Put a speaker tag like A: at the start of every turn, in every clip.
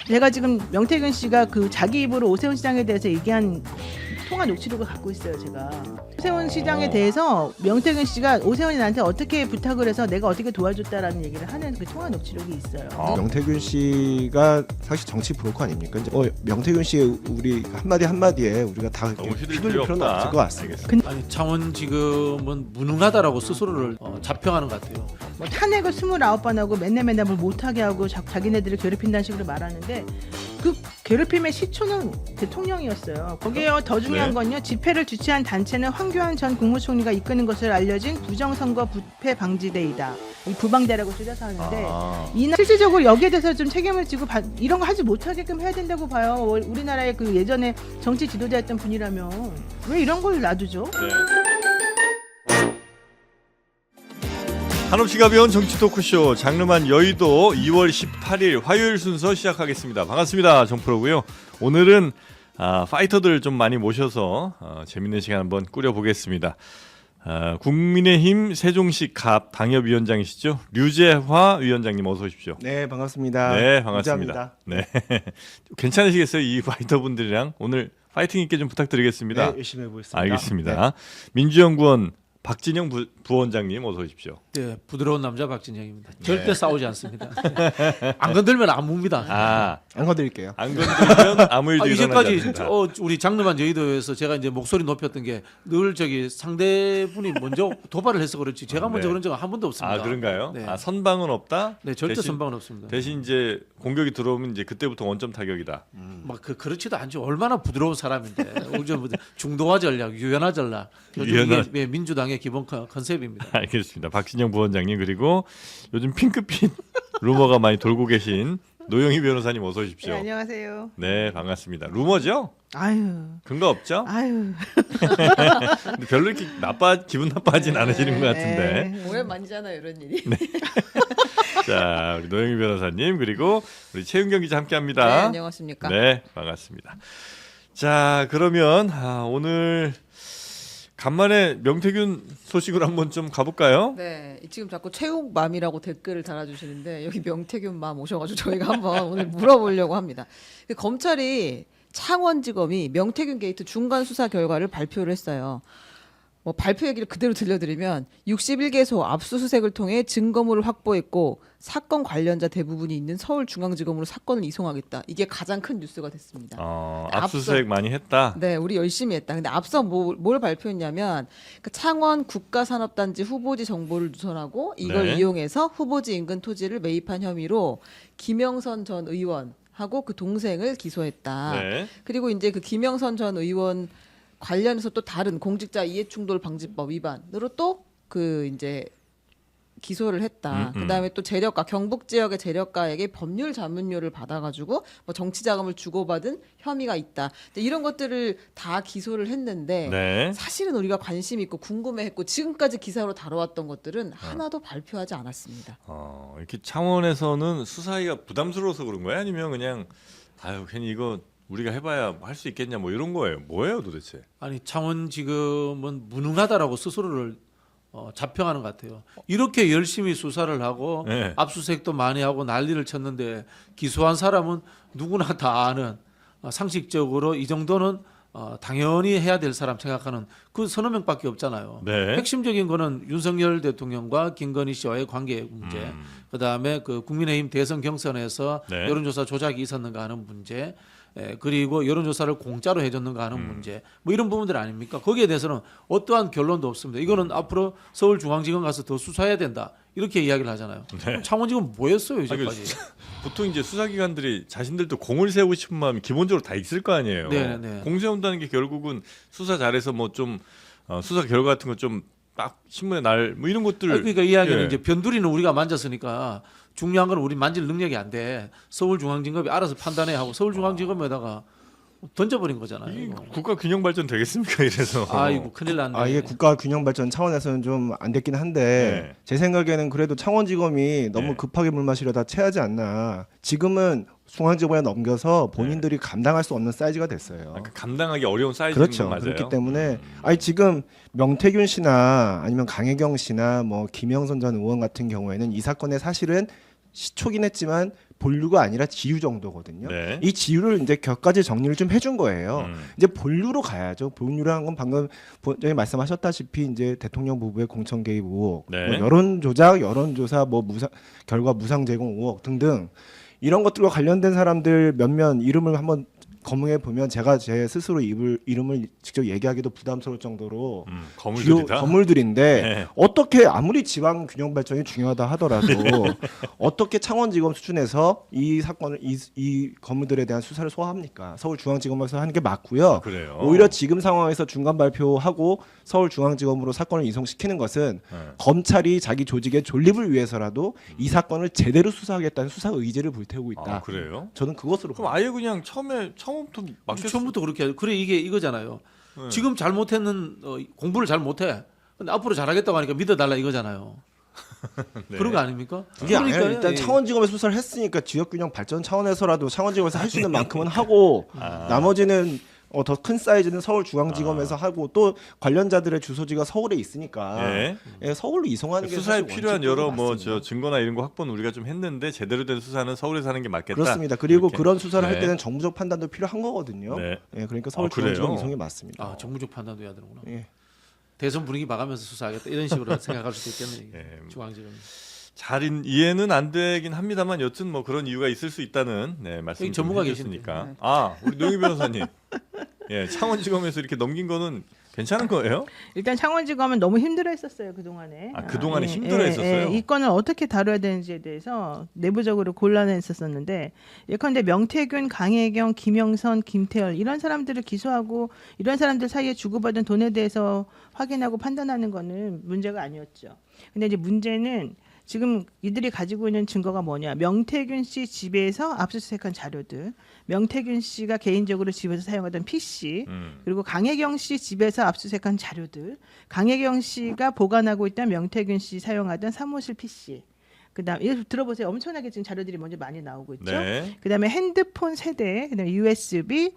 A: 내가 지금 명태균 씨가 그 자기 입으로 오세훈 시장에 대해서 얘기한 통화 녹취록을 갖고 있어요. 제가 오세훈 시장에 대해서 명태균 씨가 오세훈이 나한테 어떻게 부탁을 해서 내가 어떻게 도와줬다라는 얘기를 하는 그 통화 녹취록이 있어요.
B: 명태균 씨가 사실 정치 브로커 아닙니까? 이제 명태균 씨 우리 한마디에 우리가 다
C: 너무 휘둘릴
B: 휘둘릴
C: 필요
B: 필요는
C: 없다.
B: 없을 것 같습니다.
D: 아니 창원지검은 무능하다라고 스스로를 자평하는 것 같아요.
A: 뭐 탄핵을 29번 하고 맨날 뭘 못하게 하고 자기네들을 괴롭힌다는 식으로 말하는데 그 괴롭힘의 시초는 대통령이었어요. 거기에 더 중요한
C: 네.
A: 건요. 집회를 주최한 단체는 황교안 전 국무총리가 이끄는 것을 알려진 부정선거 부패 방지대이다. 이 부방대라고 줄여서 하는데 이날 실질적으로 여기에 대해서 좀 책임을 지고 이런 거 하지 못하게끔 해야 된다고 봐요. 우리나라의 그 예전에 정치 지도자였던 분이라면 왜 이런 걸 놔두죠?
C: 네. 한없이 가벼운 정치 토크쇼 장르만 여의도 2월 18일 화요일 순서 시작하겠습니다. 반갑습니다. 정프로고요. 오늘은 파이터들 좀 많이 모셔서 재밌는 시간 한번 꾸려보겠습니다. 국민의힘 세종시 갑 당협위원장이시죠? 류재화 위원장님 어서 오십시오.
B: 네, 반갑습니다.
C: 네, 반갑습니다.
B: 감사합니다.
C: 네, 괜찮으시겠어요? 이 파이터분들이랑 오늘 파이팅 있게 좀 부탁드리겠습니다.
B: 네, 열심히 해보겠습니다.
C: 알겠습니다. 민주연구원 박진영 부원장님 어서 오십시오.
D: 네, 부드러운 남자 박진영입니다. 절대 싸우지 않습니다. 안 건들면 안 묵니다.
B: 안 건드릴게요.
C: 안 건드리면 아무 일도 일어나지
D: 이제까지
C: 않는다.
D: 우리 장르만 여의도에서 제가 이제 목소리 높였던 게 늘 저기 상대분이 먼저 도발을 해서 그렇지 제가 먼저
C: 네.
D: 그런 적은 한 번도 없습니다.
C: 그런가요?
D: 네.
C: 선방은 없다.
D: 네, 절대
C: 대신,
D: 선방은 없습니다.
C: 대신 이제 공격이 들어오면 이제 그때부터 원점 타격이다.
D: 막 그렇지도 않죠. 얼마나 부드러운 사람인데. 요즘 중도화 전략, 유연화 전략. 요즘
C: 유연화.
D: 이게 민주당의 기본 컨셉입니다.
C: 알겠습니다. 박진영 부원장님 그리고 요즘 핑크빛 루머가 많이 돌고 계신 노영희 변호사님 어서 오십시오.
A: 네, 안녕하세요.
C: 네, 반갑습니다. 루머죠?
A: 아유.
C: 근거 없죠?
A: 아유.
C: 근데 별로 이렇게 기분 나빠하진 않으시는 것 같은데.
A: 네.
E: 오랜만이잖아요 이런 일이.
C: 자, 우리 노영희 변호사님 그리고 우리 최윤경 기자
E: 네,
C: 함께합니다.
E: 안녕하십니까.
C: 네, 반갑습니다. 자, 그러면 오늘 간만에 명태균 소식으로 한번 좀 가볼까요?
E: 네, 지금 자꾸 최욱맘이라고 댓글을 달아주시는데 여기 명태균 맘 오셔가지고 저희가 한번 오늘 물어보려고 합니다. 검찰이 창원지검이 명태균 게이트 중간 수사 결과를 발표를 했어요. 뭐 발표 얘기를 그대로 들려드리면 61개소 압수수색을 통해 증거물을 확보했고 사건 관련자 대부분이 있는 서울중앙지검으로 사건을 이송하겠다. 이게 가장 큰 뉴스가 됐습니다.
C: 압수수색 많이 했다.
E: 네, 우리 열심히 했다. 근데 앞서 뭘 발표했냐면 그 창원 국가산업단지 후보지 정보를 누설하고 이걸
C: 네.
E: 이용해서 후보지 인근 토지를 매입한 혐의로 김영선 전 의원하고 그 동생을 기소했다.
C: 네.
E: 그리고 이제 그 김영선 전 의원 관련해서 또 다른 공직자 이해충돌 방지법 위반으로 또 그 이제 기소를 했다. 그다음에 또 재력가 경북 지역의 재력가에게 법률 자문료를 받아가지고 뭐 정치 자금을 주고받은 혐의가 있다. 이런 것들을 다 기소를 했는데
C: 네.
E: 사실은 우리가 관심 있고 궁금해했고 지금까지 기사로 다뤄왔던 것들은 하나도 발표하지 않았습니다.
C: 이렇게 창원에서는 수사하기가 부담스러워서 그런 거야? 아니면 그냥 괜히 이거 우리가 해봐야 할 수 있겠냐 뭐 이런 거예요. 뭐예요 도대체?
D: 아니 창원지검은 무능하다라고 스스로를 자평하는 것 같아요. 이렇게 열심히 수사를 하고
C: 네.
D: 압수수색도 많이 하고 난리를 쳤는데 기소한 사람은 누구나 다 아는 상식적으로 이 정도는 당연히 해야 될 사람 생각하는 그 서너 명밖에 없잖아요.
C: 네.
D: 핵심적인 거는 윤석열 대통령과 김건희 씨와의 관계 문제, 그다음에 그 국민의힘 대선 경선에서
C: 네.
D: 여론조사 조작이 있었는가 하는 문제, 그리고 여론조사를 공짜로 해줬는가 하는 문제, 뭐 이런 부분들 아닙니까? 거기에 대해서는 어떠한 결론도 없습니다. 이거는 앞으로 서울중앙지검 가서 더 수사해야 된다 이렇게 이야기를 하잖아요.
C: 네.
D: 창원지검 뭐였어요 이제까지?
C: 보통 이제 수사기관들이 자신들도 공을 세우고 싶은 마음이 기본적으로 다 있을 거 아니에요.
D: 네네.
C: 공 세운다는 게 결국은 수사 잘해서 뭐 좀 수사 결과 같은 거 좀 딱 신문에 날 뭐 이런 것들.
D: 그러니까 이야기는
C: 예.
D: 이제 변두리는 우리가 만졌으니까 중요한 건 우리 만질 능력이 안 돼. 서울중앙지검이 알아서 판단해 하고 서울중앙지검에다가 던져버린 거잖아요.
C: 이
D: 이거.
C: 국가 균형 발전 되겠습니까 이래서.
D: 아이고 큰일 났네.
B: 이게 국가 균형 발전 차원에서는 좀 안 됐긴 한데
C: 네.
B: 제 생각에는 그래도 창원지검이 너무
C: 네.
B: 급하게 물 마시려다 체하지 않나. 지금은 중앙지검에 넘겨서 본인들이 감당할 수 없는 사이즈가 됐어요.
C: 감당하기 어려운 사이즈인
B: 그렇죠.
C: 건 맞아요.
B: 그렇기 때문에 지금 명태균 씨나 아니면 강혜경 씨나 뭐 김영선 전 의원 같은 경우에는 이 사건의 사실은 시초긴 했지만 본류가 아니라 지류 정도거든요.
C: 네.
B: 이 지류를 이제 몇 가지 정리를 좀 해준 거예요.
C: 음.
B: 이제 본류로 가야죠. 본류라는 건 방금 본장님 말씀하셨다시피 이제 대통령 부부의 공천 개입 의혹,
C: 네.
B: 뭐 여론 조작, 여론조사, 뭐 결과 무상 제공 의혹 등등 이런 것들과 관련된 사람들 몇몇 이름을 한번 검증해 보면 제가 제 스스로 이름을 직접 얘기하기도 부담스러울 정도로
C: 거물들이다.
B: 거물들인데
C: 네.
B: 어떻게 아무리 지방 균형 발전이 중요하다 하더라도 어떻게 창원지검 수준에서 이 사건을 이 거물들에 대한 수사를 소화합니까? 서울중앙지검에서 하는 게 맞고요.
C: 그래요.
B: 오히려 지금 상황에서 중간 발표하고 서울중앙지검으로 사건을 이송시키는 것은 검찰이 자기 조직의 존립을 위해서라도 이 사건을 제대로 수사하겠다는 수사 의지를 불태우고 있다.
C: 아, 그래요?
B: 저는 그것으로
C: 그럼 아예 그냥 처음부터 맡겼어.
D: 처음부터 그렇게 하죠. 그래 이게 이거잖아요.
C: 네.
D: 지금 잘못했는 공부를 잘 못해. 근데 앞으로 잘하겠다고 하니까 믿어달라 이거잖아요.
C: 네.
D: 그런 거 아닙니까?
B: 그게 아니라
D: 그러니까요.
B: 일단
D: 예.
B: 창원지검에서 수사를 했으니까 지역균형 발전 차원에서라도 창원지검에서 할 수 있는 만큼은 하고 나머지는 더 큰 사이즈는 서울중앙지검에서 하고 또 관련자들의 주소지가 서울에 있으니까
C: 예.
B: 예, 서울로 이송하는 게
C: 수사에
B: 사실
C: 필요한
B: 원칙적으로
C: 여러 뭐
B: 맞습니다.
C: 저 증거나 이런 거 확보는 우리가 좀 했는데 제대로 된 수사는 서울에서 하는 게 맞겠다.
B: 그렇습니다. 그리고
C: 이렇게.
B: 그런 수사를
C: 네.
B: 할 때는 정무적 판단도 필요한 거거든요.
C: 네.
B: 예, 그러니까
C: 그래요?
B: 서울중앙지검 이송이 맞습니다.
D: 아 정무적 판단도 해야 되는구나.
B: 예.
D: 대선 분위기 봐가면서 수사하겠다 이런 식으로 생각할 수도 있겠네요.
C: 예.
D: 중앙지검.
C: 잘 이해는 안 되긴 합니다만 여튼 뭐 그런 이유가 있을 수 있다는 말씀
D: 여기 전문가
C: 해주셨으니까.
E: 계시는데.
C: 아 우리 노영희 변호사님, 창원지검에서 이렇게 넘긴 거는 괜찮은 거예요?
A: 일단 창원지검은 너무 힘들어했었어요 그 동안에.
C: 아, 그동안에 힘들어했었어요?
A: 이 건을 어떻게 다뤄야 되는지에 대해서 내부적으로 곤란했었는데 예컨대 명태균, 강혜경, 김영선, 김태열 이런 사람들을 기소하고 이런 사람들 사이에 주고받은 돈에 대해서 확인하고 판단하는 거는 문제가 아니었죠. 근데 이제 문제는 지금 이들이 가지고 있는 증거가 뭐냐? 명태균 씨 집에서 압수수색한 자료들, 명태균 씨가 개인적으로 집에서 사용하던 PC, 그리고 강혜경 씨 집에서 압수수색한 자료들, 강혜경 씨가 보관하고 있던 명태균 씨 사용하던 사무실 PC. 그다음 이거 들어보세요. 엄청나게 지금 자료들이 먼저 많이 나오고 있죠.
C: 네.
A: 그다음에 핸드폰 세대, 그다음에 USB,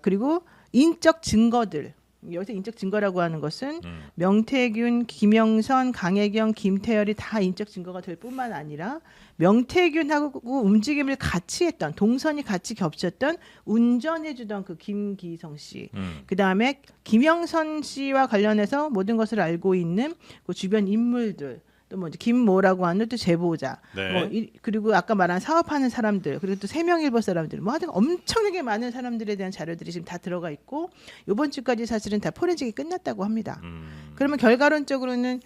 A: 그리고 인적 증거들. 여기서 인적 증거라고 하는 것은 명태균, 김영선, 강혜경, 김태열이 다 인적 증거가 될 뿐만 아니라 명태균하고 움직임을 같이 했던 동선이 같이 겹쳤던 운전해주던 그 김기성 씨, 그 다음에 김영선 씨와 관련해서 모든 것을 알고 있는 그 주변 인물들. 또 뭐 김모라고 하는 또 제보자,
C: 네.
A: 그리고 아까 말한 사업하는 사람들, 그리고 또 세명일보 사람들, 뭐 하여튼 엄청나게 많은 사람들에 대한 자료들이 지금 다 들어가 있고 이번 주까지 사실은 다 포렌식이 끝났다고 합니다. 그러면 결과론적으로는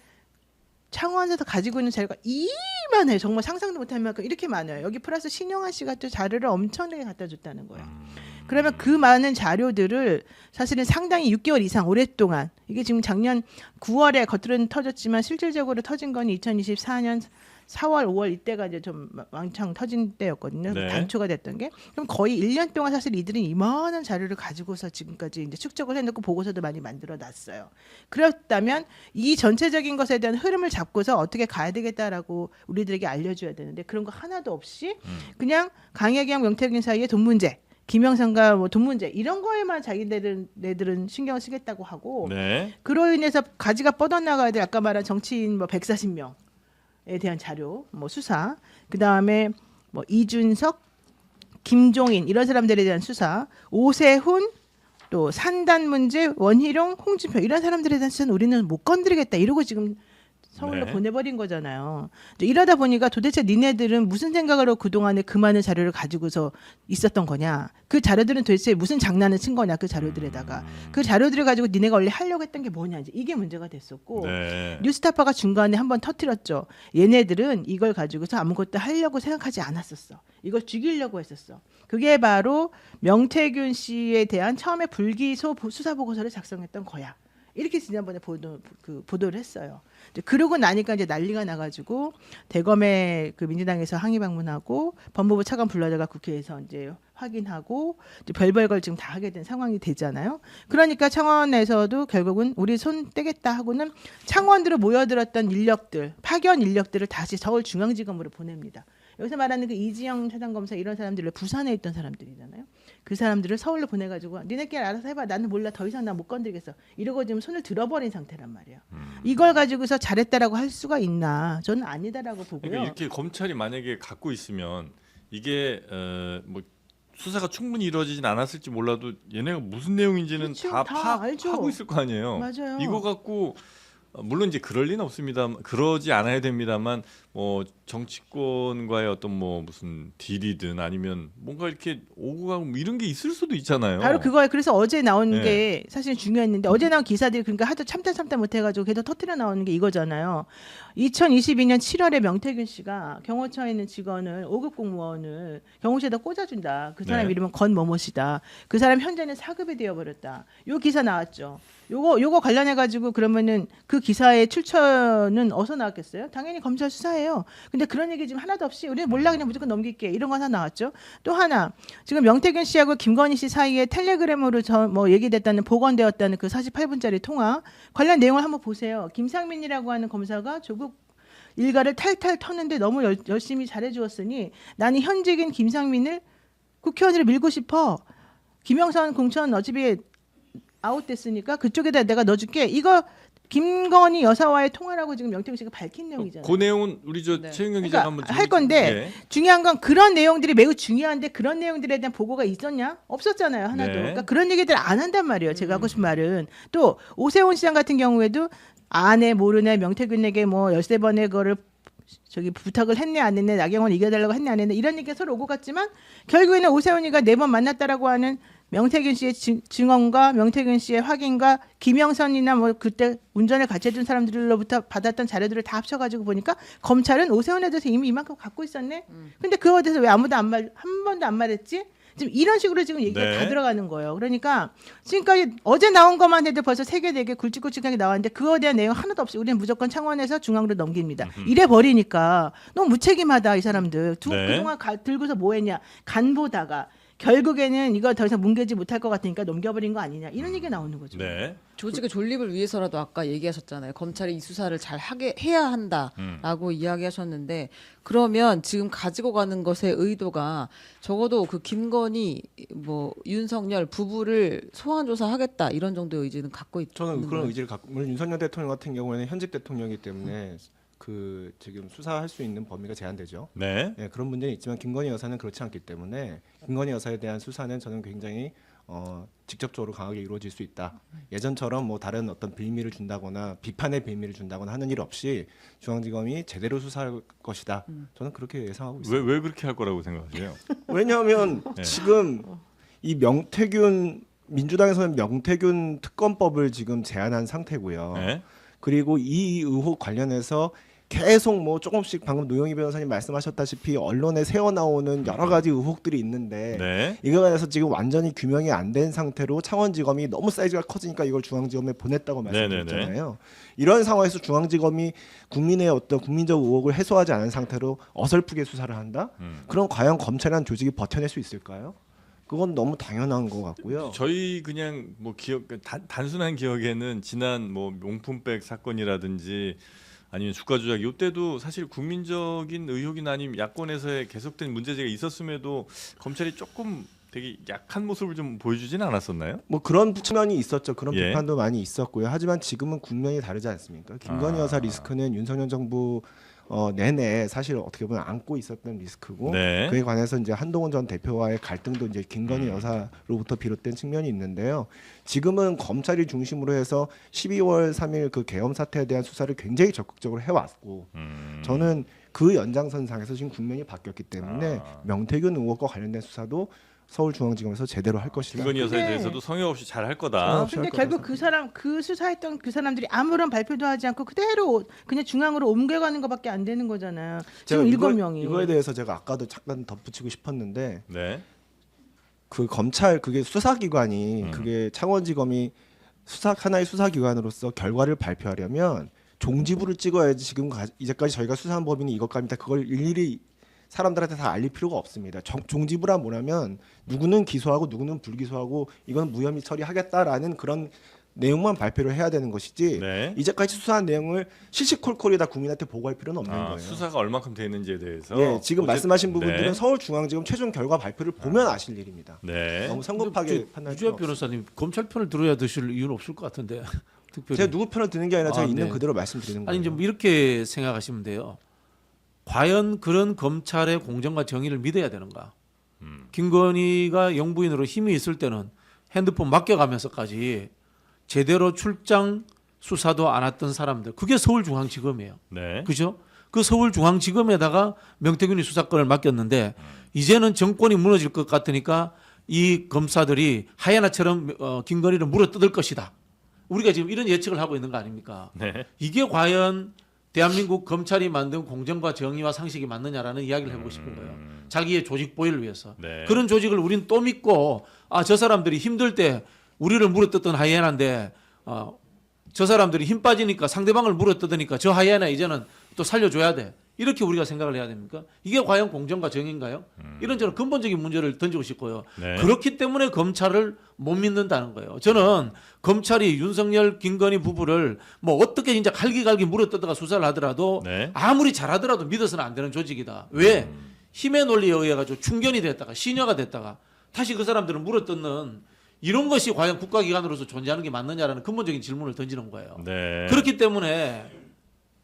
A: 창원에서 가지고 있는 자료가 이만해요. 정말 상상도 못할 만큼 이렇게 많아요. 여기 플러스 신영환 씨가 또 자료를 엄청나게 갖다 줬다는 거예요. 그러면 그 많은 자료들을 사실은 상당히 6개월 이상 오랫동안 이게 지금 작년 9월에 겉으로는 터졌지만 실질적으로 터진 건 2024년 4월, 5월 이때가 이제 좀 왕창 터진 때였거든요.
C: 네.
A: 단초가 됐던 게. 그럼 거의 1년 동안 사실 이들은 이만한 자료를 가지고서 지금까지 이제 축적을 해놓고 보고서도 많이 만들어 놨어요. 그렇다면 이 전체적인 것에 대한 흐름을 잡고서 어떻게 가야 되겠다라고 우리들에게 알려줘야 되는데 그런 거 하나도 없이 그냥 강혜경, 명태균 사이의 돈 문제, 김영선과 뭐 돈 문제 이런 거에만 자기네들은 신경을 쓰겠다고 하고
C: 네.
A: 그로 인해서 가지가 뻗어나가야 될 아까 말한 정치인 뭐 140명에 대한 자료, 뭐 수사, 그 다음에 뭐 이준석, 김종인 이런 사람들에 대한 수사, 오세훈, 또 산단 문제, 원희룡, 홍준표 이런 사람들에 대한 수사는 우리는 못 건드리겠다 이러고 지금 서울로
C: 네.
A: 보내버린 거잖아요. 이제 이러다 보니까 도대체 니네들은 무슨 생각으로 그동안에 그 많은 자료를 가지고서 있었던 거냐. 그 자료들은 도대체 무슨 장난을 친 거냐. 그 자료들에다가. 그 자료들을 가지고 니네가 원래 하려고 했던 게 뭐냐. 이제 이게 문제가 됐었고.
C: 네.
A: 뉴스타파가 중간에 한번 터뜨렸죠. 얘네들은 이걸 가지고서 아무것도 하려고 생각하지 않았었어. 이걸 죽이려고 했었어. 그게 바로 명태균 씨에 대한 처음에 불기소 수사 보고서를 작성했던 거야. 이렇게 지난번에 보도를 했어요. 이제 그러고 나니까 이제 난리가 나가지고 대검에 그 민주당에서 항의 방문하고 법무부 차관 불러다가 국회에서 이제 확인하고 이제 별별 걸 지금 다 하게 된 상황이 되잖아요. 그러니까 창원에서도 결국은 우리 손 떼겠다 하고는 창원으로 모여들었던 인력들, 파견 인력들을 다시 서울중앙지검으로 보냅니다. 여기서 말하는 그 이지영 차장검사 이런 사람들을 부산에 있던 사람들이잖아요. 그 사람들을 서울로 보내가지고 니네끼리 알아서 해봐. 나는 몰라. 더 이상 나 못 건드리겠어. 이러고 지금 손을 들어버린 상태란 말이에요. 이걸 가지고서 잘했다라고 할 수가 있나? 저는 아니다라고 보고요.
C: 그러니까 이렇게 검찰이 만약에 갖고 있으면 이게 뭐 수사가 충분히 이루어지진 않았을지 몰라도 얘네가 무슨 내용인지는
A: 그렇죠.
C: 다
A: 다 알죠.
C: 파악하고 있을 거 아니에요.
A: 맞아요.
C: 이거 갖고 물론 이제 그럴 리는 없습니다. 그러지 않아야 됩니다만 뭐 정치권과의 어떤 뭐 무슨 딜이든 아니면 뭔가 이렇게 오고 가고 뭐 이런 게 있을 수도 있잖아요.
A: 바로 그거예요. 그래서 어제 나온
C: 네.
A: 게 사실 중요했는데 어제 나온 기사들이 그러니까 하도 참다 못해가지고 계속 터트려 나오는 게 이거잖아요. 2022년 7월에 명태균 씨가 경호처에 있는 직원을 5급 공무원을 경호실에다 꽂아준다. 그 사람
C: 네.
A: 이름은 권某某씨다. 그 사람 현재는 4급이 되어버렸다. 요 기사 나왔죠. 요거 관련해가지고 그러면은 그 기사의 출처는 어디서 나왔겠어요? 당연히 검찰 수사예요. 근데 그런 얘기 지금 하나도 없이 우리는 몰라 그냥 무조건 넘길게 이런 거 하나 나왔죠. 또 하나 지금 명태균 씨하고 김건희 씨 사이에 텔레그램으로 뭐 얘기됐다는 복원되었다는 그 48분짜리 통화 관련 내용을 한번 보세요. 김상민이라고 하는 검사가 조국 일가를 탈탈 터는데 너무 열심히 잘해주었으니 나는 현직인 김상민을 국회의원으로 밀고 싶어. 김영선 공천 어차피 아웃됐으니까 그쪽에다 내가 넣어줄게. 이거 김건희 여사와의 통화라고 지금 명태균 씨가 밝힌 내용이잖아요.
C: 그 내용은 우리 저
E: 네.
C: 최윤경 기자가 한번
A: 할 건데 중요한 건 그런 내용들이 매우 중요한데 그런 내용들에 대한 보고가 있었냐? 없었잖아요. 하나도.
C: 네.
A: 그러니까 그런 얘기들 안 한단 말이에요. 제가 하고 싶은 말은. 또 오세훈 시장 같은 경우에도 아네 모르네 명태균에게 뭐 13번의 거를 저기 부탁을 했네 안 했네 나경원 이겨달라고 했네 안 했네 이런 얘기가 서로 오고 갔지만 결국에는 오세훈이가 4번 만났다라고 하는 명태균 씨의 증언과 명태균 씨의 확인과 김영선이나 뭐 그때 운전을 같이 해준 사람들로부터 받았던 자료들을 다 합쳐가지고 보니까 검찰은 오세훈에 대해서 이미 이만큼 갖고 있었네. 근데 그거에 대해서 왜 아무도 한 번도 안 말했지? 지금 이런 식으로 지금 얘기가
C: 네.
A: 다 들어가는 거예요. 그러니까 지금까지 어제 나온 것만 해도 벌써 3개, 4개 굵직굵직하게 나왔는데 그거에 대한 내용 하나도 없이 우리는 무조건 창원에서 중앙으로 넘깁니다. 이래 버리니까 너무 무책임하다 이 사람들.
C: 네.
A: 그동안 들고서 뭐 했냐. 간 보다가 결국에는 이거 더 이상 뭉개지 못할 것 같으니까 넘겨버린 거 아니냐. 이런 얘기가 나오는 거죠.
C: 네.
E: 조직의 존립을 위해서라도 아까 얘기하셨잖아요. 검찰이 이 수사를 잘 해야 한다라고 이야기하셨는데 그러면 지금 가지고 가는 것의 의도가 적어도 그 김건희 뭐 윤석열 부부를 소환 조사하겠다 이런 정도의 의지는 갖고 있는
B: 저는 그런
E: 거예요.
B: 의지를 갖고 물론 윤석열 대통령 같은 경우에는 현직 대통령이기 때문에 그 지금 수사할 수 있는 범위가 제한되죠.
C: 네.
B: 네, 그런 문제는 있지만 김건희 여사는 그렇지 않기 때문에 김건희 여사에 대한 수사는 저는 굉장히 직접적으로 강하게 이루어질 수 있다. 예전처럼 뭐 다른 어떤 빌미를 준다거나 비판의 빌미를 준다거나 하는 일 없이 중앙지검이 제대로 수사할 것이다. 저는 그렇게 예상하고 있습니다.
C: 왜 그렇게 할 거라고 생각하세요?
B: 왜냐하면
C: 네.
B: 지금 이 명태균 민주당에서는 명태균 특검법을 지금 제안한 상태고요.
C: 네.
B: 그리고 이 의혹 관련해서 계속 뭐 조금씩 방금 노영희 변호사님 말씀하셨다시피 언론에 새어 나오는 여러 가지 의혹들이 있는데
C: 네.
B: 이거에 대해서 지금 완전히 규명이 안 된 상태로 창원지검이 너무 사이즈가 커지니까 이걸 중앙지검에 보냈다고 말씀드렸잖아요. 이런 상황에서 중앙지검이 국민의 어떤 국민적 의혹을 해소하지 않은 상태로 어설프게 수사를 한다? 그럼 과연 검찰이라는 조직이 버텨낼 수 있을까요? 그건 너무 당연한 것 같고요.
C: 저희 그냥 뭐 기억 단순한 기억에는 지난 뭐 명품백 사건이라든지 아니면 주가 조작 이때도 사실 국민적인 의혹이나 아니면 야권에서의 계속된 문제제가 있었음에도 검찰이 조금 되게 약한 모습을 좀 보여주지는 않았었나요?
B: 뭐 그런 측면이 있었죠. 그런
C: 예.
B: 비판도 많이 있었고요. 하지만 지금은 국면이 다르지 않습니까? 김건희 여사 리스크는 윤석열 정부 내내 사실 어떻게 보면 안고 있었던 리스크고
C: 네.
B: 그에 관해서 이제 한동훈 전 대표와의 갈등도 이제 김건희 여사로부터 비롯된 측면이 있는데요. 지금은 검찰이 중심으로 해서 12월 3일 그 계엄 사태에 대한 수사를 굉장히 적극적으로 해왔고 저는 그 연장선상에서 지금 국면이 바뀌었기 때문에 명태균 의혹과 관련된 수사도 서울중앙지검에서 제대로 할 것이다.
C: 김건희 여사에
A: 근데-
C: 대해서도 성의 없이 잘 할 거다.
A: 근데 결국 그 수사했던 그 사람들이 아무런 발표도 하지 않고 그대로 그냥 중앙으로 옮겨가는 것밖에 안 되는 거잖아요. 지금 7명이.
B: 이거에 대해서 제가 아까도 잠깐 덧붙이고 싶었는데
C: 네.
B: 그 검찰 그게 수사기관이 그게 창원지검이 하나의 수사기관으로서 결과를 발표하려면 종지부를 찍어야지 지금 이제까지 저희가 수사한 법인이 이것까지다 그걸 일일이 사람들한테 다 알릴 필요가 없습니다. 종지부란 뭐냐면 누구는 기소하고 누구는 불기소하고 이건 무혐의 처리하겠다라는 그런 내용만 발표를 해야 되는 것이지
C: 네.
B: 이제까지 수사한 내용을 시시콜콜이 다 국민한테 보고할 필요는 없는 거예요.
C: 수사가 얼마큼 되는지에 대해서.
B: 예, 지금 말씀하신 부분들은
C: 네.
B: 서울중앙지검 최종 결과 발표를 보면 아실 일입니다.
C: 네.
B: 너무 성급하게 판단할 필요
D: 유주엽
B: 없습니다.
D: 변호사님 검찰 편을 들어야 드실 이유는 없을 것 같은데 특별히
B: 제가 누구 편을 드는 게 아니라 제가
D: 아,
B: 있는
D: 네.
B: 그대로 말씀드리는 거예요.
D: 아니 좀 이렇게 생각하시면 돼요. 과연 그런 검찰의 공정과 정의를 믿어야 되는가? 김건희가 영부인으로 힘이 있을 때는 핸드폰 맡겨가면서까지 제대로 출장 수사도 안 했던 사람들, 그게 서울중앙지검이에요.
C: 네.
D: 그죠? 그 서울중앙지검에다가 명태균이 수사권을 맡겼는데 이제는 정권이 무너질 것 같으니까 이 검사들이 하야나처럼 김건희를 물어뜯을 것이다. 우리가 지금 이런 예측을 하고 있는 거 아닙니까?
C: 네.
D: 이게 과연 대한민국 검찰이 만든 공정과 정의와 상식이 맞느냐라는 이야기를 해보고 싶은 거예요. 자기의 조직 보위를 위해서.
C: 네.
D: 그런 조직을 우리는 또 믿고 저 사람들이 힘들 때 우리를 물어뜯던 하이에나인데 저 사람들이 힘 빠지니까 상대방을 물어뜯으니까 저 하이에나 이제는 또 살려줘야 돼. 이렇게 우리가 생각을 해야 됩니까? 이게 과연 공정과 정의인가요? 이런 저는 근본적인 문제를 던지고 싶고요.
C: 네.
D: 그렇기 때문에 검찰을 못 믿는다는 거예요. 저는 검찰이 윤석열, 김건희 부부를 뭐 어떻게 진짜 갈기갈기 물어뜯다가 수사를 하더라도
C: 네.
D: 아무리 잘하더라도 믿어서는 안 되는 조직이다. 왜? 힘의 논리에 의해 가지고 충견이 됐다가 시녀가 됐다가 다시 그 사람들을 물어뜯는 이런 것이 과연 국가기관으로서 존재하는 게 맞느냐라는 근본적인 질문을 던지는 거예요.
C: 네.
D: 그렇기 때문에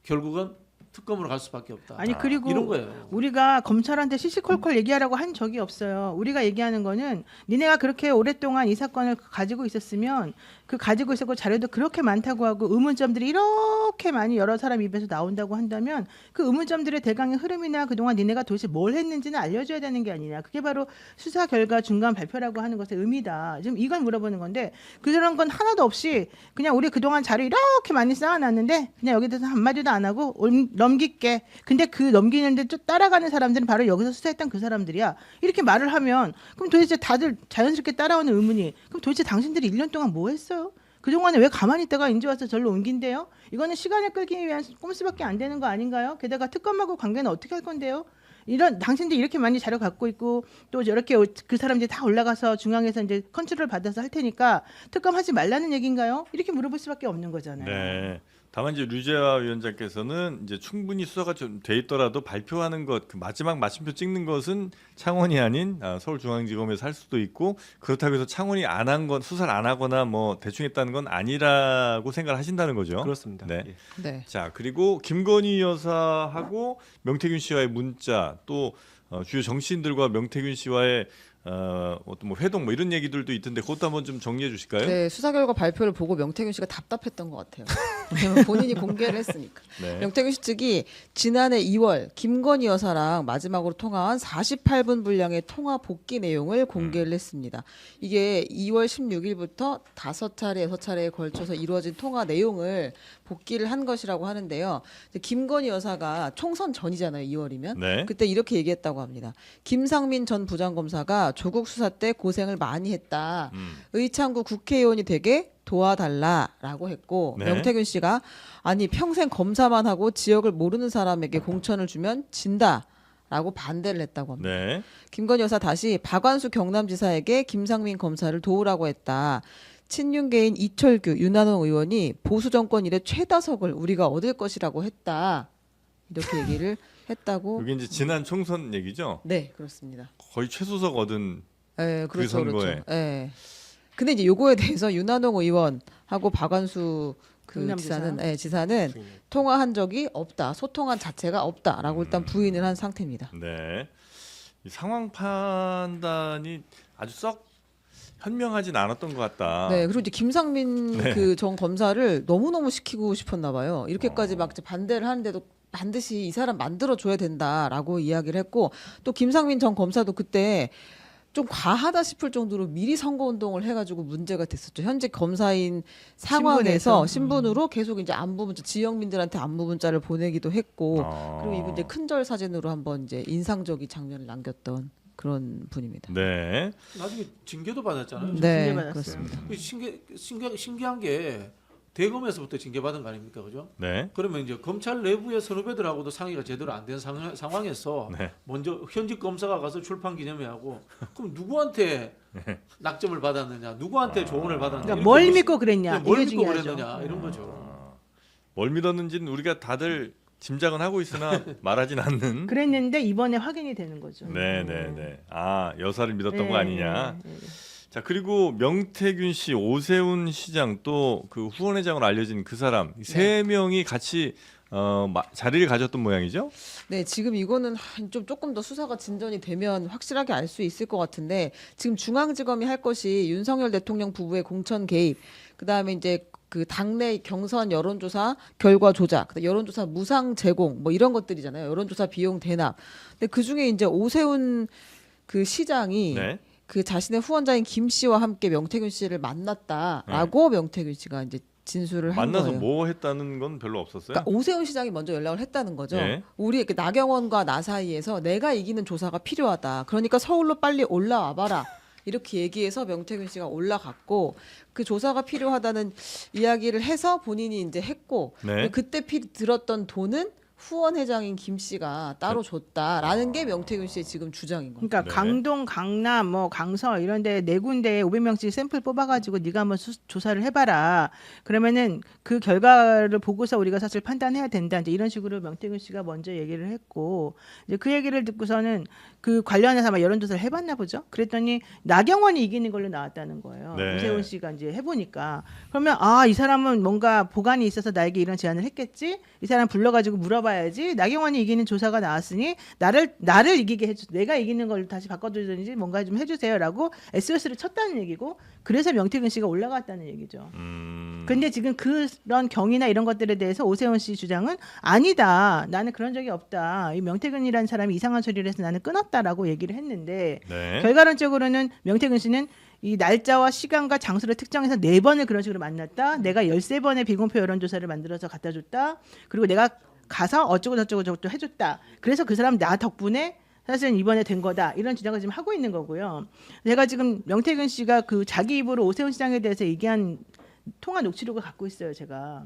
D: 결국은 특검으로 갈 수밖에 없다.
A: 아니 그리고
D: 이런 거예요.
A: 우리가 검찰한테 시시콜콜 얘기하라고 한 적이 없어요. 우리가 얘기하는 거는 니네가 그렇게 오랫동안 이 사건을 가지고 있었으면 그 가지고 있었고 자료도 그렇게 많다고 하고 의문점들이 이렇게 많이 여러 사람 입에서 나온다고 한다면 그 의문점들의 대강의 흐름이나 그동안 니네가 도대체 뭘 했는지는 알려줘야 되는 게 아니냐. 그게 바로 수사 결과 중간 발표라고 하는 것의 의미다. 지금 이걸 물어보는 건데 그런 건 하나도 없이 그냥 우리 그동안 자료 이렇게 많이 쌓아놨는데 그냥 여기 대해서 한마디도 안 하고 넘길게. 근데 그 넘기는데 또 따라가는 사람들은 바로 여기서 수사했던 그 사람들이야. 이렇게 말을 하면 그럼 도대체 다들 자연스럽게 따라오는 의문이 그럼 도대체 당신들이 1년 동안 뭐 했어요? 그동안에 왜 가만히 있다가 이제 와서 절로 옮긴대요? 이거는 시간을 끌기 위한 꼼수밖에 안 되는 거 아닌가요? 게다가 특검하고 관계는 어떻게 할 건데요? 이런 당신들 이렇게 많이 자료 갖고 있고 또 이렇게 그 사람들이 다 올라가서 중앙에서 이제 컨트롤 받아서 할 테니까 특검하지 말라는 얘기인가요? 이렇게 물어볼 수밖에 없는 거잖아요.
C: 네. 다만 이제 류재화 위원장께서는 이제 충분히 수사가 좀 돼 있더라도 발표하는 것, 그 마지막 마침표 찍는 것은 창원이 아닌 서울중앙지검에서 할 수도 있고 그렇다고 해서 창원이 안 한 건 수사를 안 하거나 뭐 대충 했다는 건 아니라고 생각을 하신다는 거죠.
B: 그렇습니다.
C: 네.
B: 예.
E: 네.
C: 자 그리고 김건희 여사하고 명태균 씨와의 문자 또 주요 정치인들과 명태균 씨와의 어떤 뭐 회동 뭐 이런 얘기들도 있던데 그것도 한번 좀 정리해 주실까요?
E: 네, 수사 결과 발표를 보고 명태균 씨가 답답했던 것 같아요. 왜냐면 본인이 공개를 했으니까.
C: 네.
E: 명태균 씨 측이 지난해 2월 김건희 여사랑 마지막으로 통화한 48분 분량의 통화 복기 내용을 공개를 했습니다. 이게 2월 16일부터 5차례, 6차례에 걸쳐서 이루어진 통화 내용을 복기를 한 것이라고 하는데요. 이제 김건희 여사가 총선 전이잖아요. 2월이면.
C: 네.
E: 그때 이렇게 얘기했다고 합니다. 김상민 전 부장검사가 조국 수사 때 고생을 많이 했다. 의창구 국회의원이 되게 도와달라라고 했고
C: 네.
E: 명태균 씨가 아니 평생 검사만 하고 지역을 모르는 사람에게 공천을 주면 진다라고 반대를 했다고 합니다.
C: 네.
E: 김건희 여사 다시 박완수 경남지사에게 김상민 검사를 도우라고 했다. 친윤계인 이철규, 윤한홍 의원이 보수 정권 이래 최다석을 우리가 얻을 것이라고 했다. 이렇게 얘기를 했다고.
C: 이게 이제 지난 총선 얘기죠.
E: 네, 그렇습니다.
C: 거의 최수석 얻은
E: 네,
C: 그
E: 그렇죠,
C: 선거에.
E: 그렇죠. 네. 근데 이제 요거에 대해서 윤한홍 의원하고 박완수 그
A: 경남지사.
E: 지사는 통화한 적이 없다, 소통한 자체가 없다라고 일단 부인을 한 상태입니다.
C: 네. 이 상황 판단이 아주 썩 현명하진 않았던 것 같다.
E: 네, 그리고 이제 김상민
C: 네.
E: 그 전 검사를 너무너무 시키고 싶었나 봐요. 이렇게까지 막 이제 반대를 하는데도 반드시 이 사람 만들어 줘야 된다라고 이야기를 했고 또 김상민 전 검사도 그때 좀 과하다 싶을 정도로 미리 선거운동을 해가지고 문제가 됐었죠. 현재 검사인 상황에서 신분으로 계속 이제 안부 문자, 지역민들한테 안부 문자를 보내기도 했고 그리고 이분 이제 큰절 사진으로 한번 이제 인상적인 장면을 남겼던 그런 분입니다.
C: 네.
D: 나중에 징계도 받았잖아요.
E: 네,
A: 징계받았어요.
E: 그렇습니다.
D: 신기한 게 대검에서부터 징계받은 거 아닙니까, 그죠?
C: 네.
D: 그러면 이제 검찰 내부의 선후배들하고도 상의가 제대로 안 된 상황에서
C: 네.
D: 먼저 현직 검사가 가서 출판 기념회하고 그럼 누구한테 낙점을 받았느냐, 누구한테 조언을 받았느냐,
A: 그러니까
D: 이렇게
A: 뭘
D: 볼 수-
A: 믿고 그랬냐
D: 뭘
A: 이게
D: 믿고
A: 중요하죠.
D: 그랬느냐 이런 거죠.
C: 뭘 믿었는지는 우리가 다들 짐작은 하고 있으나 말하진 않는.
A: 그랬는데 이번에 확인이 되는 거죠.
C: 네, 네, 네. 아, 여사를 믿었던 거 아니냐.
A: 네, 네, 네.
C: 자, 그리고 명태균 씨, 오세훈 시장 또 그 후원회장으로 알려진 그 사람 세 명이 같이 자리를 가졌던 모양이죠.
E: 네, 지금 이거는 좀 조금 더 수사가 진전이 되면 확실하게 알 수 있을 것 같은데 지금 중앙지검이 할 것이 윤석열 대통령 부부의 공천 개입, 그다음에 이제 그 당내 경선 여론조사 결과 조작, 그다음에 여론조사 무상 제공 뭐 이런 것들이잖아요. 여론조사 비용 대납. 근데 그 중에 이제 오세훈 그 시장이
C: 네.
E: 그 자신의 후원자인 김 씨와 함께 명태균 씨를 만났다라고 명태균 씨가 이제 진술을 한
C: 만나서
E: 거예요.
C: 뭐 했다는 건 별로 없었어요.
E: 그러니까 오세훈 시장이 먼저 연락을 했다는 거죠.
C: 네.
E: 우리 그 나경원과 나 사이에서 내가 이기는 조사가 필요하다. 그러니까 서울로 빨리 올라와 봐라. 이렇게 얘기해서 명태균 씨가 올라갔고 그 조사가 필요하다는 이야기를 해서 본인이 이제 했고
C: 네.
E: 그때 들었던 돈은 후원 회장인 김 씨가 따로 줬다라는 게 명태균 씨의 지금 주장인 거예요.
A: 그러니까
C: 네.
A: 강동, 강남, 뭐 강서 이런데 네 군데 500명씩 샘플 뽑아가지고 네가 한번 조사를 해봐라. 그러면은 그 결과를 보고서 우리가 사실 판단해야 된다. 이제 이런 식으로 명태균 씨가 먼저 얘기를 했고 이제 그 얘기를 듣고서는 그 관련해서 아마 여론조사를 해봤나 보죠. 그랬더니 나경원이 이기는 걸로 나왔다는 거예요.
C: 네.
A: 오세훈 씨가 이제 해보니까 그러면 이 사람은 뭔가 보관이 있어서 나에게 이런 제안을 했겠지. 이 사람 불러가지고 물어봐야지. 나경원이 이기는 조사가 나왔으니 나를 이기게 해주. 내가 이기는 걸 다시 바꿔주든지 뭔가 좀 해주세요라고 SOS를 쳤다는 얘기고. 그래서 명태균 씨가 올라갔다는 얘기죠. 근데 지금 그런 경위나 이런 것들에 대해서 오세훈 씨 주장은 아니다. 나는 그런 적이 없다. 이 명태균이라는 사람이 이상한 소리를 해서 나는 끊었다라고 얘기를 했는데
C: 네.
A: 결과론적으로는 명태균 씨는 이 날짜와 시간과 장소를 특정해서 4번을 그런 식으로 만났다. 내가 13번의 비공표 여론조사를 만들어서 갖다 줬다. 그리고 내가 가서 어쩌고 저쩌고 저쩌고 해줬다. 그래서 그 사람 나 덕분에 사실은 이번에 된 거다. 이런 주장을 지금 하고 있는 거고요. 제가 지금 명태균 씨가 그 자기 입으로 오세훈 시장에 대해서 얘기한 통화 녹취록을 갖고 있어요. 제가.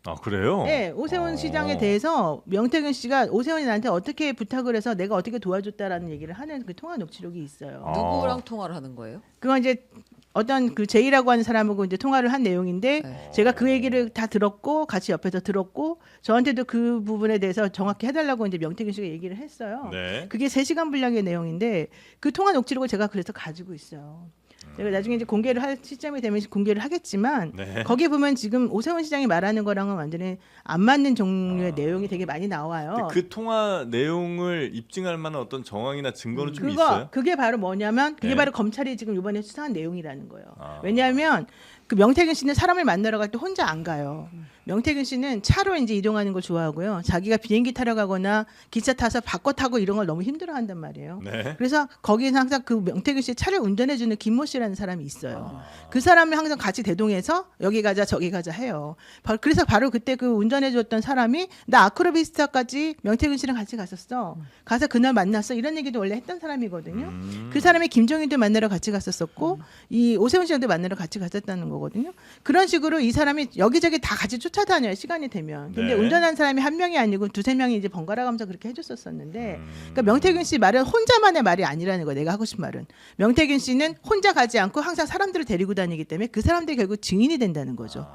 C: 아 그래요?
A: 네, 오세훈 시장에 대해서 명태균 씨가 오세훈이 나한테 어떻게 부탁을 해서 내가 어떻게 도와줬다라는 얘기를 하는 그 통화 녹취록이 있어요.
E: 누구랑 통화를 하는 거예요?
A: 그건 이제 어떤 그 제이라고 하는 사람하고 이제 통화를 한 내용인데
E: 네.
A: 제가 그 얘기를 다 들었고 같이 옆에서 들었고 저한테도 그 부분에 대해서 정확히 해달라고 이제 명태균 씨가 얘기를 했어요.
C: 네.
A: 그게 3시간 분량의 내용인데 그 통화 녹취록을 제가 그래서 가지고 있어요. 제가 나중에 이제 공개를 할 시점이 되면 공개를 하겠지만
C: 네.
A: 거기에 보면 지금 오세훈 시장이 말하는 거랑은 완전히 안 맞는 종류의 내용이 되게 많이 나와요.
C: 그 통화 내용을 입증할 만한 어떤 정황이나 증거는 좀 있어요?
A: 그게 바로 뭐냐면 그게
C: 네.
A: 바로 검찰이 지금 이번에 수사한 내용이라는 거예요.
C: 아.
A: 왜냐하면 그 명태균 씨는 사람을 만나러 갈 때 혼자 안 가요. 명태균 씨는 차로 이제 이동하는 걸 좋아하고요. 자기가 비행기 타러 가거나 기차 타서 바꿔 타고 이런 걸 너무 힘들어한단 말이에요.
C: 네.
A: 그래서 거기는 항상 그 명태균 씨 차를 운전해주는 김모 씨라는 사람이 있어요. 그 사람이 항상 같이 대동해서 여기 가자 저기 가자 해요. 그래서 바로 그때 그 운전해줬던 사람이 나 아크로비스타까지 명태균 씨랑 같이 갔었어. 가서 그날 만났어. 이런 얘기도 원래 했던 사람이거든요. 그 사람이 김종인도 만나러 같이 갔었었고 이 오세훈 씨랑도 만나러 같이 갔었다는 거거든요. 그런 식으로 이 사람이 여기저기 다 같이 쫓아다녀요. 시간이 되면. 근데
C: 네.
A: 운전한 사람이 한 명이 아니고 두세 명이 이제 번갈아 가면서 그렇게 해줬었었는데 그러니까 명태균 씨 말은 혼자만의 말이 아니라는 거예요. 내가 하고 싶은 말은. 명태균 씨는 혼자 가지 않고 항상 사람들을 데리고 다니기 때문에 그 사람들이 결국 증인이 된다는 거죠.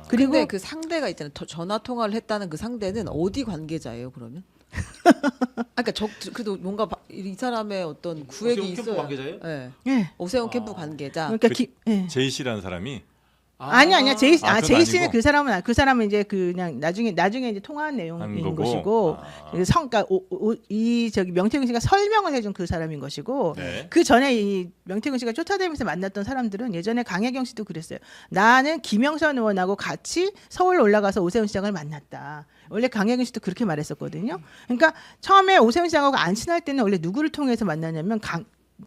A: 그리고
E: 근데 그 상대가 있잖아요. 전화 통화를 했다는 그 상대는 어디 관계자예요? 그러면? 그러니까 그래도 뭔가 이 사람의 어떤 구획이
D: 오세훈 캠프
E: 있어요.
D: 관계자예요?
E: 네.
A: 예.
E: 오세훈 캠프 관계자.
A: 그러니까
C: 그 제이 씨라는 사람이
A: 아니야 제이
C: 아, 그건
A: 제이 씨는
C: 아니고?
A: 그 사람은 이제 그냥 나중에 이제 통화한 내용인
C: 한 거고?
A: 것이고 그러니까 이 저기 명태균 씨가 설명을 해준 그 사람인 것이고
C: 네.
A: 그 전에 이 명태균 씨가 쫓아다니면서 만났던 사람들은 예전에 강혜경 씨도 그랬어요. 나는 김영선 의원하고 같이 서울 올라가서 오세훈 시장을 만났다. 원래 강혜경 씨도 그렇게 말했었거든요. 그러니까 처음에 오세훈 시장하고 안 친할 때는 원래 누구를 통해서 만나냐면